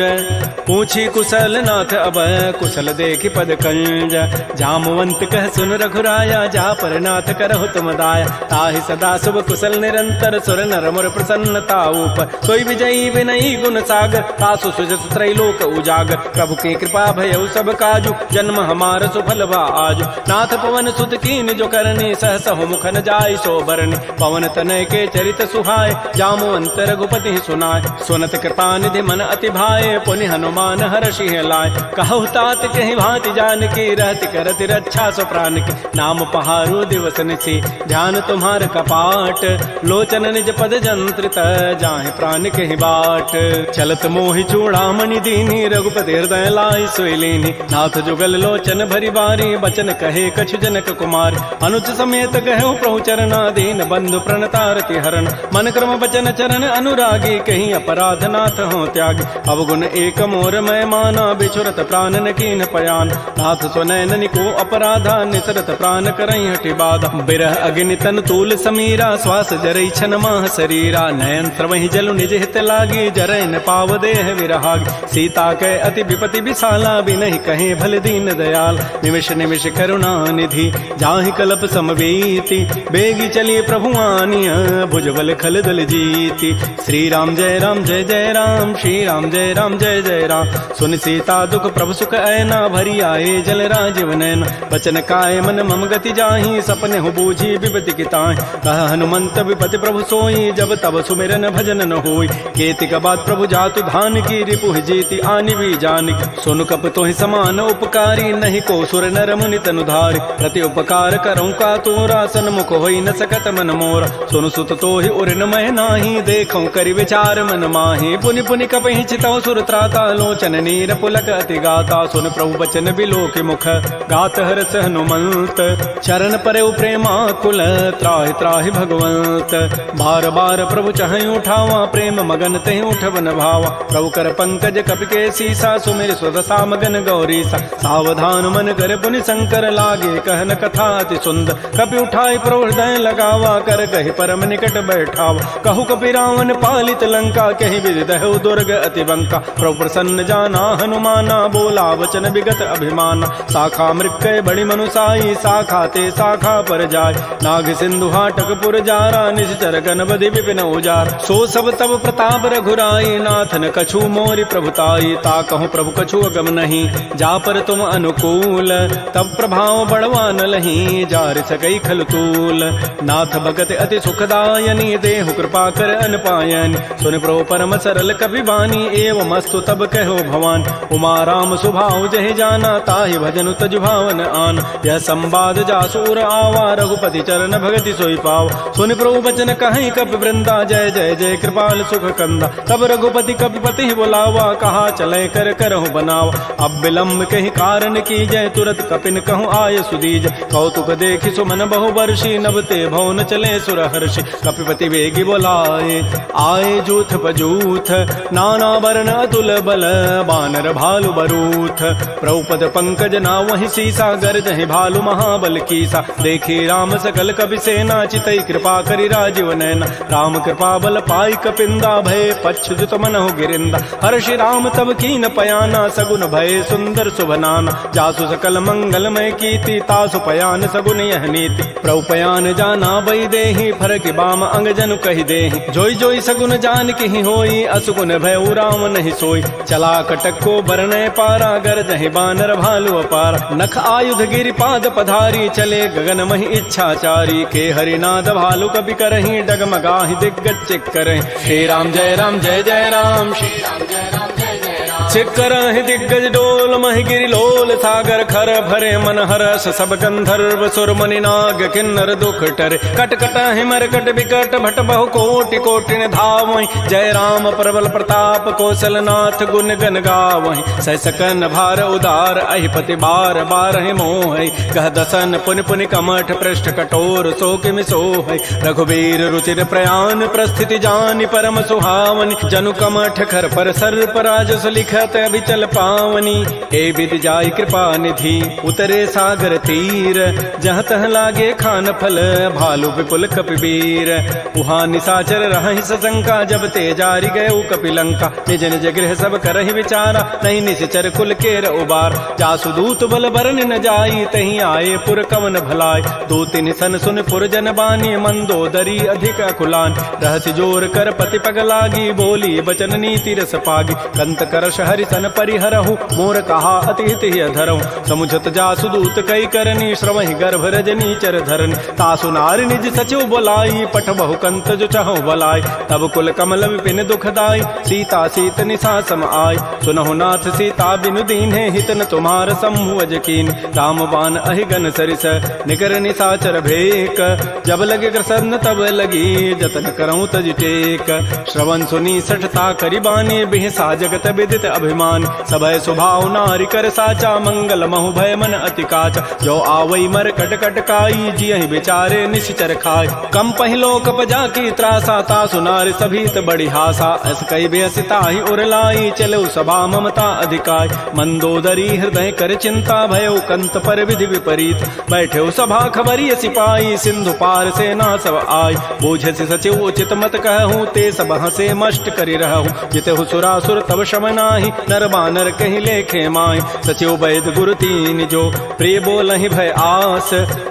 पूछी कुशल नाथ अब, कुशल देखि पद कंज। जामवंत कह सुन रघुराया, जा पर नाथ करहु तुम दाया। ताहि सदा शुभ कुशल निरंतर, सुर नर मुर प्रसन्नता ऊपर। सोई विजयी विनयी गुण सागर, तासु सुजस त्रैलोक उजागर। प्रभु की कृपा भयउ सब काजु, जन्म हमार सुफल बा आजु। नाथ पवन सुत कीन जो करनी, सहसहु मुखन जाय सो बरनी। पवन तनय के चरित सुहाय, जामवंत रघुपति सुनाय। सुनत कृपा निधि मन अति भाए, पुनि हनुमान हर्षि लाय। कहु तात कहि भांति जानकी, रहति करति रक्षा सो प्राण की। नाम पहारो दिवस निशि, ध्यान तुम्हार कपाट। लोचन निज पद जंत्रित, जाहि प्राण कहि बाट। चलत मोहि चूड़ामणि दीनी, रघुपति हृदय लाय सोई लीनी। नाथ जुगल लोचन भरि बारी, बचन कहे कछु जनक कुमार। अनुज समेत कहु प्रभु चरना, दीन बंधु प्रणतारति हरण। मन क्रम बचन चरण अनुरागी, कहीं अपराध नाथ हो त्यागी। अवगुण एक मोर मैं माना, बिछुरत प्राण न कीन पयान। नाथ सुनैन को अपराधा, निसरत प्राण करई हटि बाधा। बिरह अग्नि तन तूल समीरा, श्वास जरई छन माह शरीरा। नयन स्रवहि जलु निज हित लागी, जरै न पाव देह विरहागी। सीता कै अति विपति विशाला, बिनहि कहे भल दीन दयाल। निमिष निमिष करुणा निधि, जाहि कलप समवेति। बेगी चलिए प्रभु आनिया, भुजबल खल दल जीति। श्री राम जय राम जय जय राम, श्री राम जय राम जय जय राम। सुन सीता दुख प्रभु सुख ऐना, भरी आए जल राजीव नैना। बचन काय मन मम गति जाहि, सपने हो बूझी विपति की ताहि। कह हनुमंत विपति प्रभु सोई, जब तब सुमिरन भजन न होई। केतिक बात प्रभु जातु धान की, रिपुहि जीति आनि भी जानिक। सुन कप तोहि समान उपकारी, नहीं को सुर नर मुनि तनु धारि। प्रति उपकार करऊँ का तोरा, सन्मुख होई न सकत मन मोरा। सुन सुत तोहि उर न मैं नाही, देखऊँ करि विचार मन माहि। पुनि पुनि कपहि चितौ सुर त्राता, लोचन नीर पुलक अति गाता। सुन प्रभु बचन बिलोक मुख, गात हरस हनुमंत। चरण परeu प्रेमा कुल, त्राहि त्राहि भगवंत। बार बार प्रभु चहई उठावा, प्रेम मगन तहि उठवन भावा। प्रभु कर पंकज कपि के सीसा, सुमिर सुदशा मगन गौरीसा। सावधान मन कर पुनि शंकर, लागे कहन कथा अति सुंदर। कपि उठाई प्रभु हृदय लगावा, कर कहि परम निकट बैठावा। कहु कपि रावण पालित लंका, कहि विधि दहु दुर्ग अति बंका। प्रभु प्रसन्न जाना हनुमाना, बोला वचन विगत अभिमाना। शाखा मृक्कय बड़ी मनुसाई, शाखा ते शाखा पर जाय। नाग सिंधु हाटक पुर जारा, निश्चर गणपति विपिन उजार। सो सब तब प्रताप रघुराई, नाथन कछु मोरि प्रभुताई। ता कहूँ प्रभु कछु अगम नहीं, जा पर तुम अनुकूल। तब प्रभाव बढ़वा न लही, जार सकई खल तूल। नाथ भगत अति सुखदायनी, देहु कृपा कर अनपायनी। सुन प्रभु परम सरल कवि बानी, एवं अस्तु तब कहो भवान। उमा राम सुभाव जहि जाना, ताहि भजनु तजु भावन आन। यह संवाद जासूर आवा, रघुपति चरण भगति सोई पाव। सुन प्रभु बचन कहीं कपि वृंदा, जय जय जय कृपाल सुख कंदा। तब रघुपति कपिपति बुलावा, कहा चले कर करहु बनावा। अब विलम्ब कहीं कारण की जय, तुरत कपिन कहूँ आय सुदीज। कौतुक देखि सुमन बहु वर्षी, नभते भवन चले सुर हर्षि। कपिपति वेगी बोलाए, आए जूथ पजूथ। नाना वर्ण अतुल बल, बानर भालु बरूथ। प्रभुपद पंकज नावहि सीसा, गर्जहि भालु महाबल कीसा। देखी राम सकल कपि सेना, चितई कृपा करि राजीव नैना। राम कृपा बल पाई कपिंदा, भय पच्छुत मनहु गिरिंदा। हर्षि राम तब कीन पयाना, सगुन भय सुंदर शुभनाना। जासु सकल मंगलमय कीर्ति, तासु पयान सगुन यह नीति। प्रभु पयान जाना बई देहि, फरकि बाम अंग जनु कहि देहि। जोई जोई सगुन जान की होई, असुगुन भय राम नहीं सोई। चला कटक को बरनय पारा, गरजहि बानर भालु अपार। नख आयुध गिरि पाद पधारी, चले गगन महि इच्छाचारी। के हरिनाद भालु कपि करहि, डगमगाहि दिग्गज चिक करहि। श्री राम जय जय राम, श्री राम जय राम जय जय राम। शिखर ही दिग्गज डोल महि गिरि लोल सागर खर भरे मन हरस सब गंधर्व सुर मुनि नाग किन्नर दुख टरे कट कट हिमर कट विकट भट बहु कोटि कोटि धावहि जय राम प्रबल प्रताप कौशलनाथ गुण गन गावहि सह सकन भार उदार अहिपति बार बार मोह कह दसन पुनि पुनि कमठ पृष्ठ कठोर शोक सोह रघुबीर रुचिर प्रयाण प्रस्थिति जानि परम सुहावनि जनु कमठ खर पर सर्प राजस लिखत अभिचल पावनी ए विद जाय कृपा निधि उतरे सागर तीर जहाँ तह लागे खान फल भालु विपुल कपिवीर उहाँ निशाचर रहि सशंका जब ते जारी गए कपिलंका निज निज गृह सब करहि विचारा नहीं निश्चर कुल केर उबार जासु दूत बल बरन न जाई तही आए पुर कवन भलाय दो तीन सन सुन पुर जन बानी मंदोदरी अधिक कुलान रहस्य जोर कर पति पग लागी बोली बचन नीति रस पागी कंत करश हरि सन परिहरहु मोर कहा अति हित धरहु समुझत जासु दूत कई करनी श्रवहि गर्भ रजनी चर धरनी तासु नारी निज सचिव बोलाई पठ बहु कंत जो चाहो बलाई तब कुल कमल विपिन दुखदाई सीता सीत निशा सम आय सुनहु नाथ सीता बिनु दीन है हित न तुम्हार समूह अजकीन राम बान अहिगन सरिस निकर निशाचर भेक जब लगे कृष्ण तब लगी जतन करऊं तज टेक श्रवण सुनी सठता करिबानी बिहसा जगत विदित अभिमान सभय स्वभाव नारी कर साचा मंगल महु भय मन अति काचा जो आवई मर कट कट काई जियहि बेचारे निश्चर खाय कम पहिलो कप जाकी त्रासा ता सुनार सभीत बड़ी हासा अस कई बेसिता ही उरलाई चलो सभा ममता अधिकाय मंदोदरी हृदय कर चिंता भयो कंत पर विधि विपरीत बैठे सभा खबरी सिपाही सिंधु पार से ना सब आय बोझ से सचिव उचित मत कहूँ ते सब हसे मष्ट करि रहूँ जितहु सुरासुर तब शम नाही नर बानर कहीं लेखे माय सचिव वैद गुरु तीन जो प्रिय बोलहि भय आस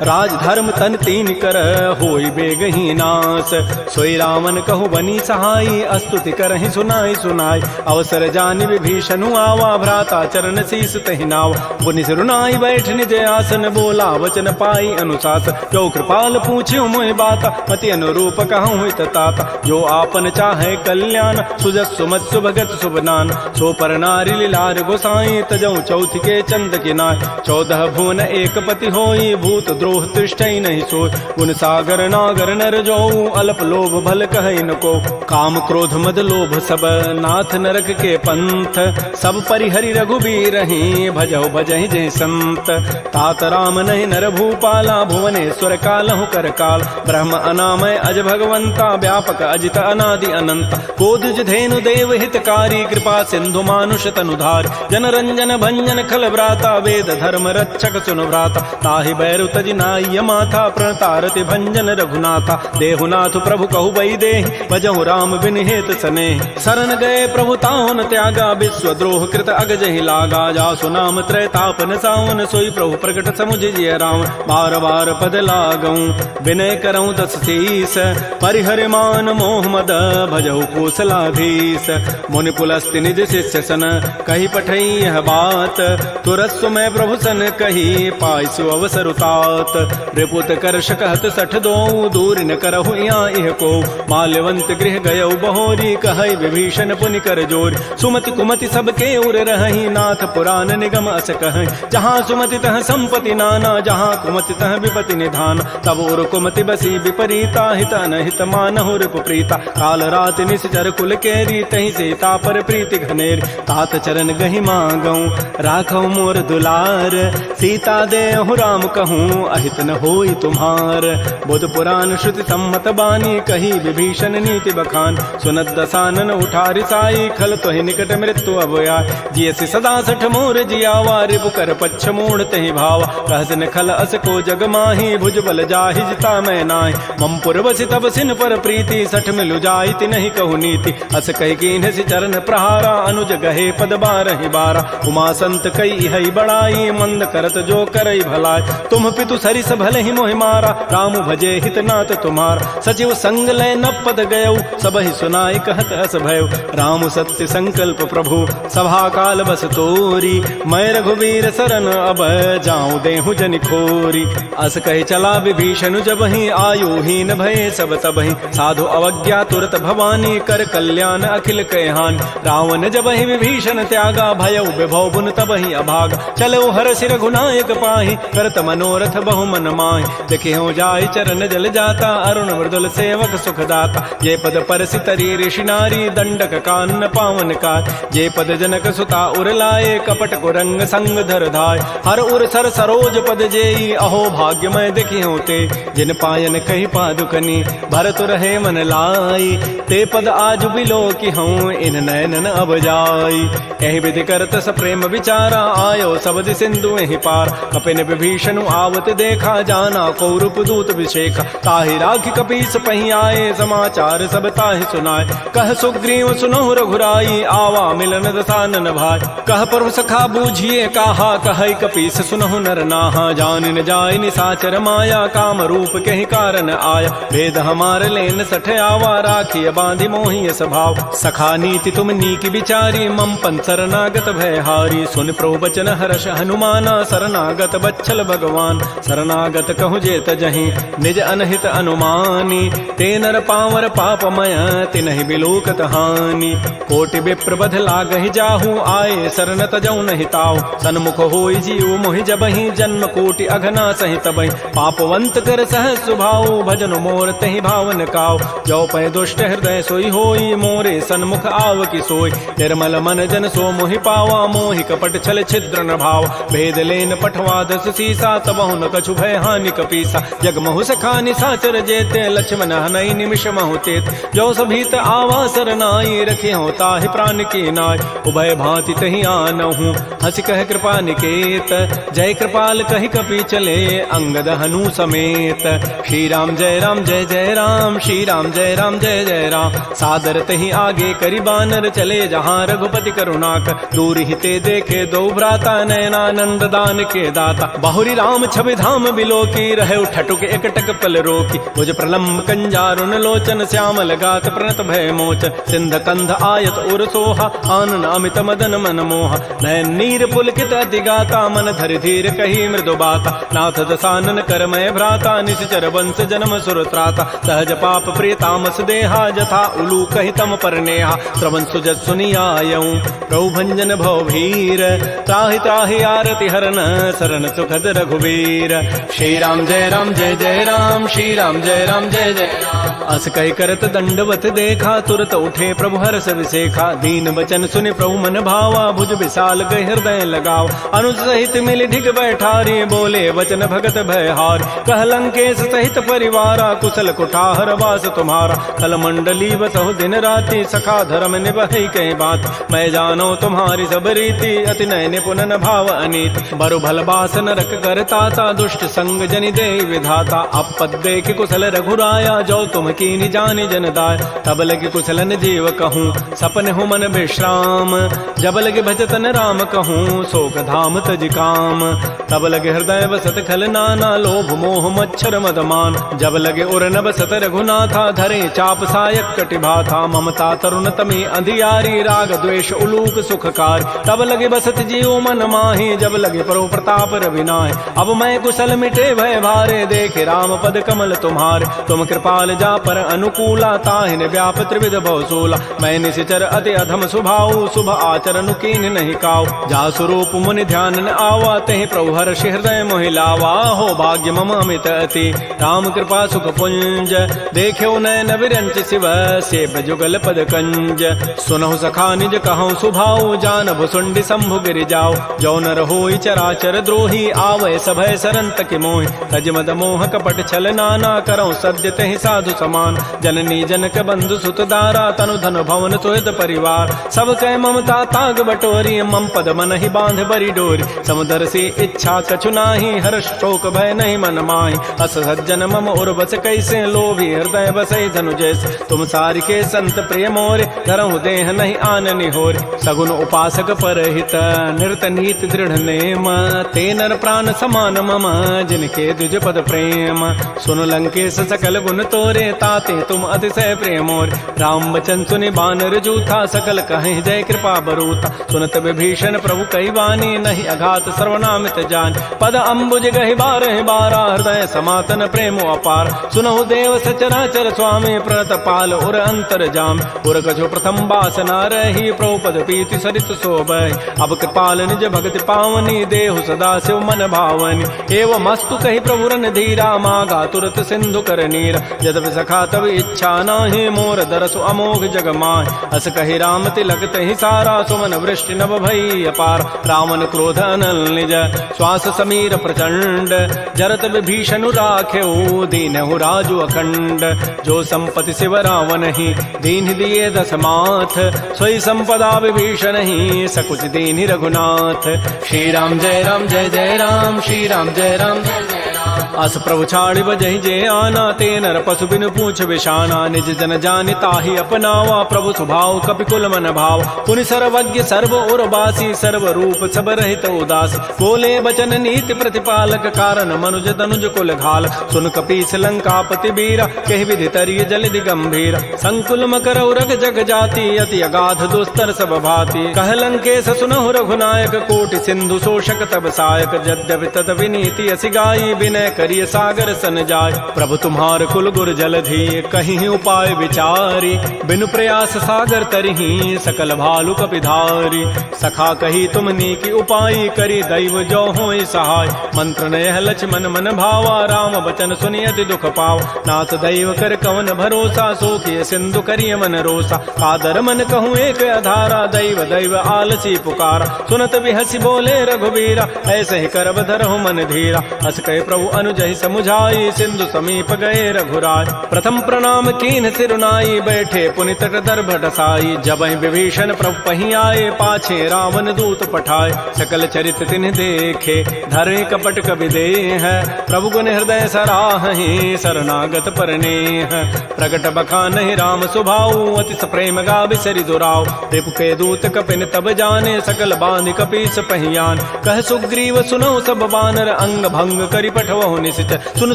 राज धर्म तन तीन कर होई बेगही नास सोई रामन कहु बनी सहाई अस्तुति करहि सुनाई सुनाई अवसर जानि विभीषणु आवा भ्राता चरण शीस तहि नाव पुनि सिरुनाई बैठ निज आसन बोला वचन पाई अनुशासन जो कृपाल पूछ्यो मोहि बाता मति अनुरूप कहूँ हित ताता जो आपन चाहे कल्याण सुजस सुमत सुभगत सुबनान सो पर नारी लीलार गोसाई तजऊ चौथ के चंद किनाय 14 भुवन एक पति होई भूत द्रोह तृष्टि नहीं सोय गुण सागर नागर नर जो अल्प लोभ भल कहै न को काम क्रोध मद लोभ सब नाथ नरक के पंथ सब परिहरि रघुबीर रही भजौ भजहि जय संत तात राम नहीं नर भूपाला भुवनेश्वर कालहु कर काल ब्रह्म अनामय अज भगवंता व्यापक अजित अनादि अनंत कोदुज धेनु देव हितकारी कृपा सिंधु मानुष तनुधार जन रंजन भंजन खल व्राता वेद धर्म रक्षक सुन व्राता ताहि बैरु तजि नाय माथा प्रणतारति भंजन रघुनाथा देहुनाथ प्रभु कहु बई दे भजहु राम बिन हेत सने शरण गए प्रभु ताहुन त्यागा विश्व द्रोह कृत अगजहि लागा जासु नाम त्रैतापन सावन सोई प्रभु प्रकट समुझ जिय राम बार बार पद लागऊं विनय करऊं दस शीस परिहर मान मोह मद भजहु कौशलाधीश मुनि पुलस्ति निज शिष्य सन कही पठई यह बात तुरस्व में प्रभु सन कही पाइसु अवसर उतात रिपुत करश कहत सठ दो दूर न करहु इह को माल्यवंत गृह गयौ बहोरी कहै विभीषण पुनि कर जोर सुमति कुमति सबके उर रहि नाथ पुराण निगम अस कहै जहाँ सुमति तह संपति नाना जहाँ कुमति तह विपति निधान तब उर कुमति बसी विपरीता हित अनहित मानहु रिपु प्रीता काल रात निश्चर कुल केरी तहि सीता पर प्रीति घनेर तात चरण गहि मांगऊं राखऊ मोर दुलार सीता देहु राम कहूँ अहित न होई तुम्हार बुध पुराण श्रुति सम्मत बानी कही विभीषण नीति बखान सुनत दसानन उठारि साई खल तोहि निकट मृत्यु अभया जियसि सदा सठ मोर जियावा रिपु कर पच्छ मूढ़ तहि भावा कहसन खल अस को जग माही भुज बल जाहि जिता मैं नाहि मम पुरवसि तब सिन पर प्रीति सठ मिलु जाइति नहीं कहु नीति अस कहि कीन्ह सि चरण प्रहारा अनुज गहे पद बारहि बारा उमा संत कई हई बड़ाई मंद करत जो करई भलाई तुम पितु सरिस भले ही मोहि मारा राम भजे हितनाथ तुम्हार सचिव संग लय न पद गयौ सब ही सुनाई कहत अस भयउ राम सत्य संकल्प प्रभु सभा काल बस तोरी मैं रघुवीर शरण अब जाऊं देहु जनि खोरी अस कहि चला विभीषण जब ही आयु हीन भय सब तब ही साधु अवज्ञा तुरत भवानी कर कल्याण अखिल कहहान रावण जब ही विभीषण त्यागा, भयउ विभव बुन तबहि अभागा। चलो हरषि रघुनायक पाहि, करत मनोरथ बहु मन माहि। देखियो जाय चरण जल जाता, अरुण मृदुल सेवक सुखदाता। जे पद परसि तरी ऋषि नारी, दंडक कानन पावन कार। जे पद जनक सुता उर लाए, कपट कुरंग संग धर धाय। हर उर सर सरोज पद जेई, अहो भाग्यमय देखियो ते। जिन पायन कही पादुकनी, भरत रहे मन लाई। ते पद आज बिलो की हूँ, इन नयनन अब जाई। एहि विधि करत स प्रेम विचारा, आयो सबद सिंधु एहि पार। कपिन विभीषण आवत देखा, जाना कौरव दूत विशेखा। ताहि राखी कपीस पहि आए, समाचार सब ताहि सुनाए। कह सुग्रीव सुनहु रघुराई, आवा मिलन दसानन भाई। कह प्रभु सखा बूझिए काहा, कहै कपीस सुनहु नर नाहा। जान न जाय निसाचर माया, काम रूप कहि कारण आया। भेद हमार लेन सठ आवा, राखिय बांधि मोहि स्वभाव। सखा नीति तुम नीकी विचारी, मम पन शरणागत भयहारी। सुन प्रभु बचन हर्ष हनुमाना, शरणागत बच्छल भगवान। शरणागत कहु जेत जहीं, निज अनहित अनुमानी। ते नर पावर पापमय, तिनहि बिलोकत हानि। कोटि विप्र बध लागहि जाहू, आए शरण तजौ नहि ताऊ। सन्मुख होई जीव मोहि जबहि, जन्म कोटि अघना सहि तबहि। पापवंत कर सहज सुभाऊ, भजन मोर तहि भावन काऊ। जो पै दुष्ट हृदय सोई होई, मोरे सन्मुख आव की सोई। निर्मल मन जन सो मोहि पावा, मोहि कपट छल छिद्र न भाव। भेद लेन पठवा दस सीसा, तबहु न कछु भय हानि कपीसा। जग महु सखानि साचर जेते, लक्ष्मण हनई निमिष महु तेत। जो सभीत आवा सरनाई, रखे हो ताहि प्राण की नाय। उभय भांति तहि आनहु, हंस कह कृपा निकेत। जय कृपाल कहि कपि चले, अंगद हनु समेत। श्री राम जय राम जय जय राम, श्री राम जय राम जय जय राम। सादर तहि आगे करि बानर, चले जहाँ रघुपति करुणाकर। दूर हिते देखे दो भ्राता, नयनानंद दान के दाता। बाहुरी राम छवि धाम बिलो की, रहे ठटुक एकटक पल रोकी। भुज प्रलम्ब कंजारुन लोचन, श्यामल गात प्रणत भय मोचन। सिंध कंध आयत उर सोहा, आनन अमित मदन मन मोहा। नयन नीर पुलकित अति गाता, मन धरि धीर कही मृदु बाता। नाथ दसानन करमय भ्राता, निश्चर वंश जन्म सुर त्राता। सहज पाप प्रिय तामस देहा, जथा उलू कहि तम पर नेहा। श्रवण सुजत सुनियायऊं, प्रभु भंजन भव भीर। त्राहि त्राहि आरति हरन, शरण सुखद रघुवीर। श्री राम जय राम जय जय राम, श्री राम जय राम जय जय राम। अस कहि करत दंडवत देखा, तुरत उठे प्रभु हर्ष विसेखा। दीन बचन सुनि प्रभु मन भावा, भुज विशाल गहि हृदय लगाव। अनुज सहित मिल ढिग बैठारी, बोले वचन भगत भयहार। कह लंकेश सहित परिवारा, कुशल कुठार वास तुम्हारा। कल मंडली बसहु दिन राति, सखा धर्म निभहि कहीं बात। मैं जानो तुम्हारी सब रीति, अति नय निपुण न भाव अनीत। बरु भल बास नरक करताता, दुष्ट संग जनि दे विधाता। अपद देख कुशल रघुराया, जो तुम कीनि जानि जन दाय। तब लगे कुशलन जीव कहूँ, सपन हूँ मन विश्राम। जब लगे भजतन राम कहूँ, शोक धाम तज काम। तब लगे हृदय बसत खल नाना, लोभ मोह मच्छर मदमान। जब लगे उर न बसत रघुनाथा, धरे चाप सायक कटिभाथा। ममता तरुण तमी अंधियारी, राग द्वेष उलूक सुखकार। तब लगे बसत जीव मन माही, जब लगे परो प्रताप रविनाय। अब मैं कुशल मिटे भय भारे, देखे राम पद कमल तुम्हारे। तुम कृपाल जा पर अनुकूला, ताहिन व्याप त्रिविध भव सोला। मैं निशिचर अति अधम स्वभाव, शुभ आचरण कीन नहीं काऊ। जा स्वरूप मुनि ध्यान न आवा, तहि प्रभु हर्ष हृदय मोहि लावा। हो भाग्य मम अमित अति, राम कृपा सुख पुंज। देख्यो नयन विरंच शिव, सेव जुगल पद कंज। सुनहु सखा निज कहूँ सुभाऊ, जान भुसुंडी शंभु गिरि जाओ। जो नर होई चराचर द्रोही, आवै सभय सरन तकि मोहि। तज मद मोह कपट छल नाना, करौ सद्य तहि साधु समान। जननी जनक बंधु सुत दारा, तनु धन भवन सुहृद परिवार। सब कह ममता ताग बटोरी, मम पद मन ही बांध बरी डोरी। समुदर से इच्छा कछु नाही, हर्ष शोक भय नहीं मन माही। अस सज्जन मम उर बस कैसे, लोभी हृदय बसई धनु जैसे। तुम सारि के संत प्रिय मोरे, धरहु देह नहीं आननि होरे। सगुन उपासक परहित, निरत नीति दृढ़ नेम। ते नर प्राण समान मम, जिनके द्विज पद प्रेम। सुन लंकेश सकल गुण तोरे, ताते तुम अतिशय प्रिय मोरे। राम वचन सुनि बानर जूथा, सकल कहीं जय कृपा बरूता। सुनत विभीषण प्रभु कई वाणी, नहीं अघात सर्वनामित जा। जान। पद अम्बुज गहि बारह बारा हृदय समातन प्रेम अपार। सुनहु देव सचराचर स्वामी प्रणत पाल उर अंतर जाम। उर कछु प्रथम वासना रही प्रभुपद प्रीति सरित शोभय। अब कृपाल निज भगति पावनी देहु सदा शिव मन भावनी। एवं मस्तु कही प्रभु रन धीरा मागा तुरत सिंधु कर नीर। यद्यपि सखा तब इच्छा नाही मोर दरसु अमोघ जग माय। अस कही राम तिलक तहि सारा सुमन वृष्टि नभ भई अपार। रावण क्रोध अनल निज श्वास समीर प्रचंड। जरत विभीषण राखेऊ दीनहु राजु अखंड। जो संपत्ति शिव रावण ही दीन दिए दस माथ। सोई संपदा विभीषण ही सकुच दीन रघुनाथ। श्री राम जय राम जय जय राम। श्री राम जय राम जय जय राम। अस प्रभु छाड़ि बजहि जे आना। ते नर पशु बिनु पूछ विषाना। निज जन जानि ताहि अपनावा। प्रभु स्वभाव कपि कुल मन भाव। पुनि सर्वज्ञ सर्व उर्वासी सर्व रूप सब रहित उदासी। बोले बचन नीति प्रतिपालक कारण मनुज तनुज कुल घाल। सुन कपीस लंकापति बीरा कहि विधि तरिय जलधि गंभीर। संकुल मकर उरग जग जाति अति अगाध दुस्तर सब भाति। कह लंकेश सुनहु रघुनायक कोटि सिंधु शोषक तब सायक। यद्यपि तत विनीति असि गाई विनय करिय सागर सन जाय। प्रभु तुम्हार कुल गुर जलधि कहीं उपाय विचारी। बिनु प्रयास सागर तरही सकल भालु कपिधारी। सखा कही तुम नीकी उपाय करी दैव जो होय सहाय। मंत्र नयह लक्ष्मण मन भावा राम बचन सुनियति दुख पाव। नाथ दैव कर कवन भरोसा सोखिय सिंधु करिय मन रोसा। कादर मन कहूँ एक अधारा दैव दैव आलसी पुकारा। सुनत बिहसी बोले रघुबीरा ऐसे ही करब धरहु मन धीरा। अस कहे प्रभु अनुजहि समुझाई सिंधु समीप गए रघुराय। प्रथम प्रणाम कीन सिरुनाई बैठे पुनि तट दर्भ डसाई। जबहि विभीषण प्रभु पही आए पाछे रावण दूत पठाए। सकल चरित तिन्ह देखे धरे कपट कवि देह। प्रभु गुण हृदय सराहि शरणागत परनेह। प्रगट बखानहि राम सुभाऊ अति प्रेम गा बिसरि दुराव। रिपु के दूत कपिन तब जाने सकल बांधि कपीस पहियान। कह सुग्रीव सुनौ सब बानर अंग भंग करि पठवहु निश्चय। सुन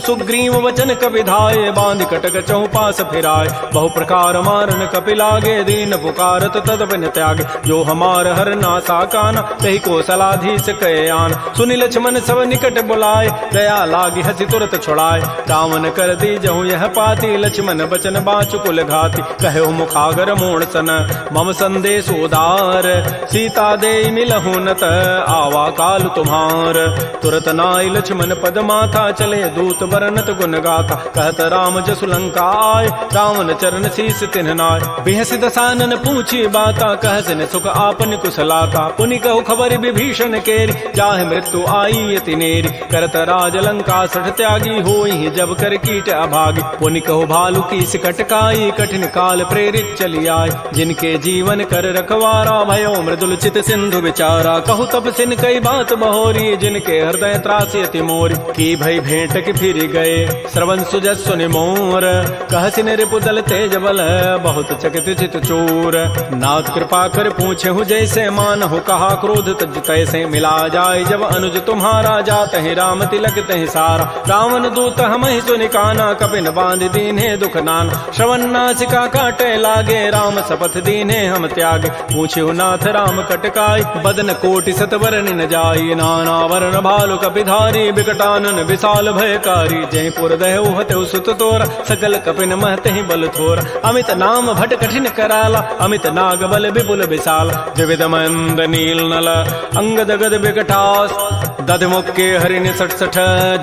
सुग्रीव वचन कपि धाये बांधि कटक चहु पास फिराय। बहु प्रकार मारन कपि लागे दीन पुकारत तद बिन त्यागे। जो हमार हर नासा काना तहि को सलाधीस कहे आन। सुनि लक्ष्मण सब निकट बुलाए दया लागी हसी तुरत छुड़ाए। रावण कर दी जहु यह पाती लक्ष्मण बचन बाचु कुल घाती। कहो मुखागर मोण सन मम संदेश उदार। सीता दे मिलहु नत आवा काल तुम्हार। तुरत नाई लक्ष्मण पद माथा चले दूत बरनत गुण गाथा। कहत राम जसु लंका आय रावण चरण शीस तिन्ह नाय। बिहसि दसानन पूछी बाता कहसिन सुख आपन कुशलाता। पुनि कहु खबर विभीषण केरी जाहि मृत्यु आई अति नेरी। करत राज लंका सठ त्यागी होई जब कर कीट अभागी। पुनि कहु भालु की सिकटकाई कठिन काल प्रेरित चली आय। जिनके जीवन कर रखवारा भयो मृदुल चित सिंधु विचारा। कहु तब सिन कई बात बहोरी जिनके हृदय त्रासी अति मोरी। की भई भेंट की फिर गए श्रवण सुजस सुनि मोर। कहसिन रिपु दल तेज बल बहुत चकित चित चोर। नाथ कृपा कर पूछे हूँ जैसे मान हो कहा क्रोध तज तैसे। मिला जाए जब अनुज तुम्हारा जात है राम तिलक तहि सारा। रावण दूत हम ही सुनि काना कपिन बांध दीन्हे दुख नाना। श्रवण नासिका काटे लागे राम शपथ दीन्हे हम त्यागे। पूछे नाथ राम कटकाई बदन कोटि सतवरन न जाई। नाना वर्ण भालु कपिधारी विकटानन विशाल भयकारी। जयपुर दहु हतु सुत तोरा सकल कपिन महते ही बल थोरा। अमित नाम भट कठिन कराला अमित नाग बल विपुल विशाल। द्विविध मंद नील नल अंगद गद विकटास। दध मुक्के हरिण सठ सठ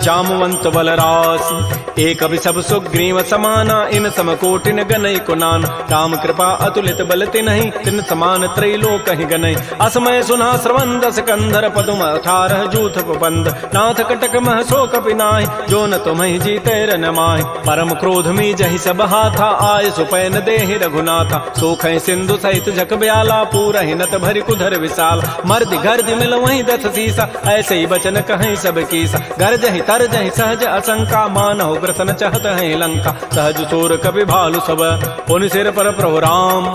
जामवंत बलरास। एक अभि सब सुग्रीव समाना इन समकोटिन गनई कुनान। राम कृपा अतुलित बल तिन्हि तिन समान त्रैलोक ही गनई। असमय सुना श्रवण दस कंधर पदुम 18 जूथ बंद। नाथ कटक मह सो कपि नाहि जो न तुम्हि जीते रन माहि। परम क्रोध मी जहि सब हाथा आय सुपैन देहि रघुनाथा। सोखै सिंधु सहित झक ब्याला पूरा नत भरि कुधर विशाल। मर्द गर्द मिल वहीं 10 सीसा ऐसे ही बचन कहीं सब कीसा। गर्जहि तरजहि सहज असंका मानहु ग्रसन चहत है लंका। सहज सोर कपि भालु सब पुनि सिर पर प्रभु राम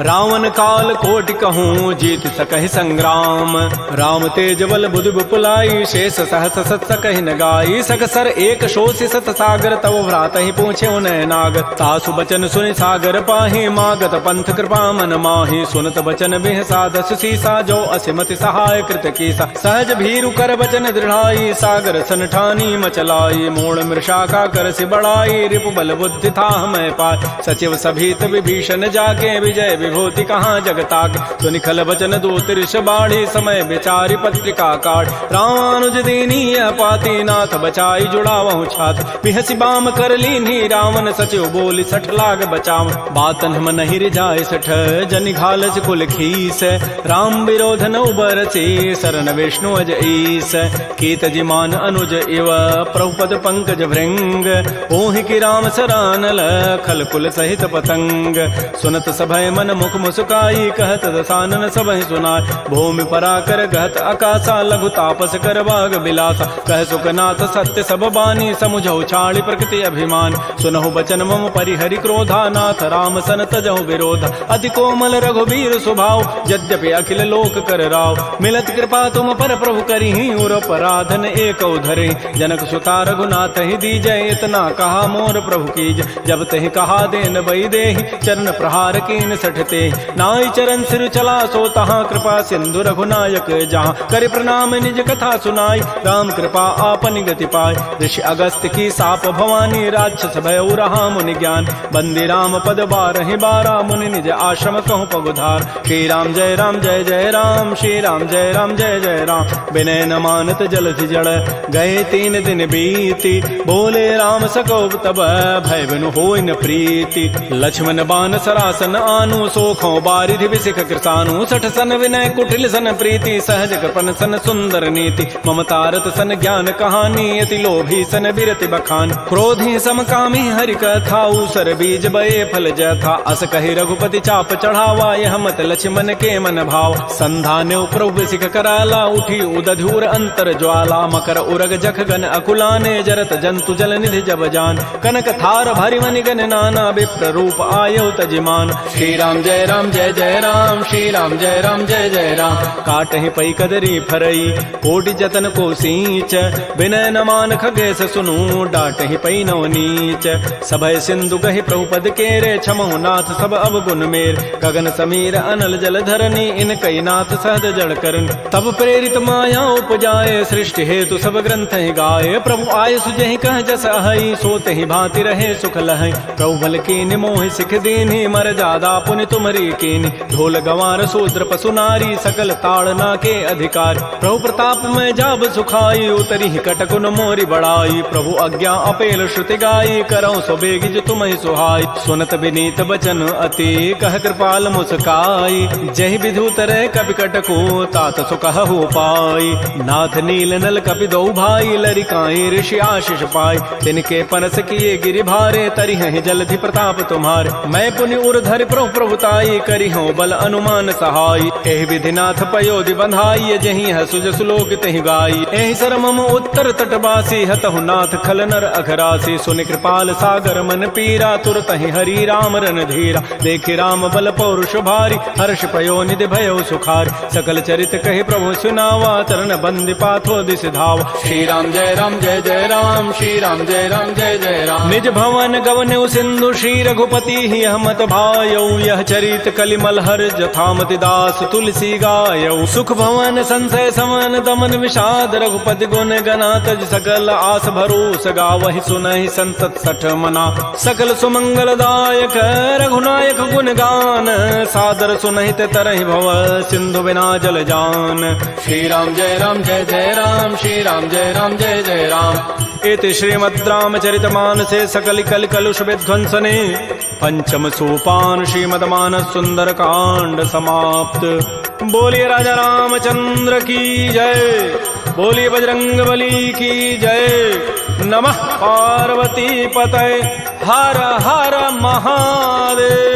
रावण काल कोटि कहूँ जीत सकहि संग्राम। राम तेज बल बुद्धि विपुलाई शेष सहस सत सकहि न गाई। सकसर एक शोषि सत सागर तव भ्रात ही पूछे उनय नाग। तासु बचन सुनि सागर पाहि मागत पंथ कृपा मन माहि। सुनत बचन बिह साधस सीसा जो असिमति सहाय कृत कीसा। सहज भीरु कर बचन दृढ़ाई सागर सन ठानी मचलाई। मूढ़ मृषा का कर सि बढ़ाई रिपु बल बुद्धि था मैं पाय। सचिव सभीत विभीषण जाके विजय विभूति कहाँ जगताके। सुनि खल बचन दूत ऋष बाढ़ी समय विचारि पत्रिका काढ़। रामानुज दीनी पाती नाथ बचाई जुड़ावहु छात। बिहसि बाम कर लीन्ही रावण सचिव बोली सठ लाग बचाव। बातन हम नहीं रिजाय सठ जनि घालस कुल खीस। राम विरोध न उबरसी शरण विष्णु अज ईस। कीत जिमान अनुज इव प्रभुपद पंकज भृंग। ओहि की राम सरानल खल कुल सहित पतंग। सुनत सभय मन मुख मुस्काई कहत दसानन सबहि सुनाय। भूमि पराकर गहत आकाशा लघु तापस कर बाग बिलासा। कह सुखनाथ सत्य सब बानी समुझौ छाड़ी प्रकृति अभिमान। सुनहु बचन मम परिहरि क्रोधा नाथ राम सन तजहु विरोधा। अति कोमल रघुबीर स्वभाव यद्यपि अखिल लोक कर राव। मिलत कृपा तुम पर प्रभु करिहि उर पराधन एक धरे। जनक सुता रघुनाथ ही दीजय इतना कहा मोर प्रभु कीज। जब तहि कहा देन बई देहि चरण प्रहार कीन सठते। नाई चरण सिर चला सो तहाँ कृपा सिंधु रघुनायक जहाँ। कर प्रणाम निज कथा सुनाई राम कृपा आपन गति पाय। ऋषि अगस्त की साप भवानी राक्षस भय रहा मुनि ज्ञान। बंदी राम पद बारहि बारा मुनि निज आश्रम कहूँ पगुधार। श्री राम जय राम श्री राम जय जय राम। विनय न मानत जलधि जड़ गए 3 दिन बीती। बोले राम सकोब तब भय बिनु होय न प्रीति। लक्ष्मण बान सरासन आनु सोखों बारिधि विसिख कृसानु। सठ सन विनय कुटिल सन प्रीति सहज कृपन सन सुंदर नीति। ममतारत सन ज्ञान कहानी अति लोभी सन बिरति बखान। क्रोधी समकामी हरि कथा उसर बीज बये फल जथा। अस कहि रघुपति चाप चढ़ावा यह मत लक्ष्मण के मन भाव। संधान्यो प्रभु सिख कराला उठी उदधूर अंतर ज्वाला। मकर उरग जख गन अकुलाने जरत जंतु जल निधि जब जान। कनक थार भरि मनि गन नाना विप्र रूप आयो तजिमान। श्री राम जय राम श्री राम जय जय राम। काटहि पै कदरी फरई कोटि जतन को सींच। विनय न मान खगेश सुनु डाटहि पै नव नीच। सभय सिंधु गहि प्रभुपद केरे छमहु नाथ सब अवगुण मेर। गगन समीर अनल जल धरनी इन कई नाथ सहज जड़ करन। तब प्रेरित माया उपजाए सृष्टि हेतु सब ग्रंथ ही गाये। प्रभु आय सुजहि कह जस अहै सोते ही भांति रहे सुख लहै। प्रभु बल कीनि मोहि सिख दीन्हि मर जादा पुनि तुमरी कीनि। ढोल गंवार शूद्र पशु नारी सकल ताड़ना के अधिकार। प्रभु प्रताप में जाब सुखाई उतरी कटकुन मोरी बढ़ाई। प्रभु आज्ञा अपेल श्रुति गाई करौ सो बेगिज तुम्हि सुहाई। सुनत विनीत बचन अति कह कृपाल मुस्काई। जहि विधु तरह कपि कटको तात सुकहु पाई। नाथ नील नल कपि दो भाई लरिकाई ऋषि आशीष पाई। तिनके परस किए गिरि भारे तरिहहि जलधि प्रताप तुम्हारे। मैं पुनि उर धरि प्रभुताई करिहौ बल अनुमान सहाय। एहि विधि नाथ पयोधि बंधाई जहि है सुज सुलोक तहि गाई। एहि सर मम उत्तर तटवासी हतहु नाथ खल नर अघरासी। सुनि कृपाल सागर मन पीरा तुरत ही हरि राम रन धीरा। देखि राम बल पौरुष भारी हर्ष पयो निधि भयो सुखारी। सकल चरित कहि प्रभु सुनावा चरण बंदि पाथो दिस धावा। श्री राम जय राम श्री राम जय जय राम। निज भवन गवन्यु सिंधु श्री रघुपति ही हमत भायौ। यह चरित कलिमल हर जथामति दास तुलसी गायौ। सुख भवन संशय समन दमन विषाद रघुपति गुण गना तज सकल आस भरोस गावहि सुनहि संतत सठ मना। सकल सुमंगल दायक रघुनायक गुण गान सादर सुनहित तरहि भव सिंधु बिना जल जान। श्री राम जय राम श्री राम जय जय राम। इति श्रीमद् रामचरितमानसे सकल कल कलुष विध्वंसने पंचम सोपान श्रीमद्मानस सुंदर कांड समाप्त। बोलिए राजा रामचंद्र की जय। बोलिए बजरंग बली की जय। नमः पार्वती पतये हर हर महादेव।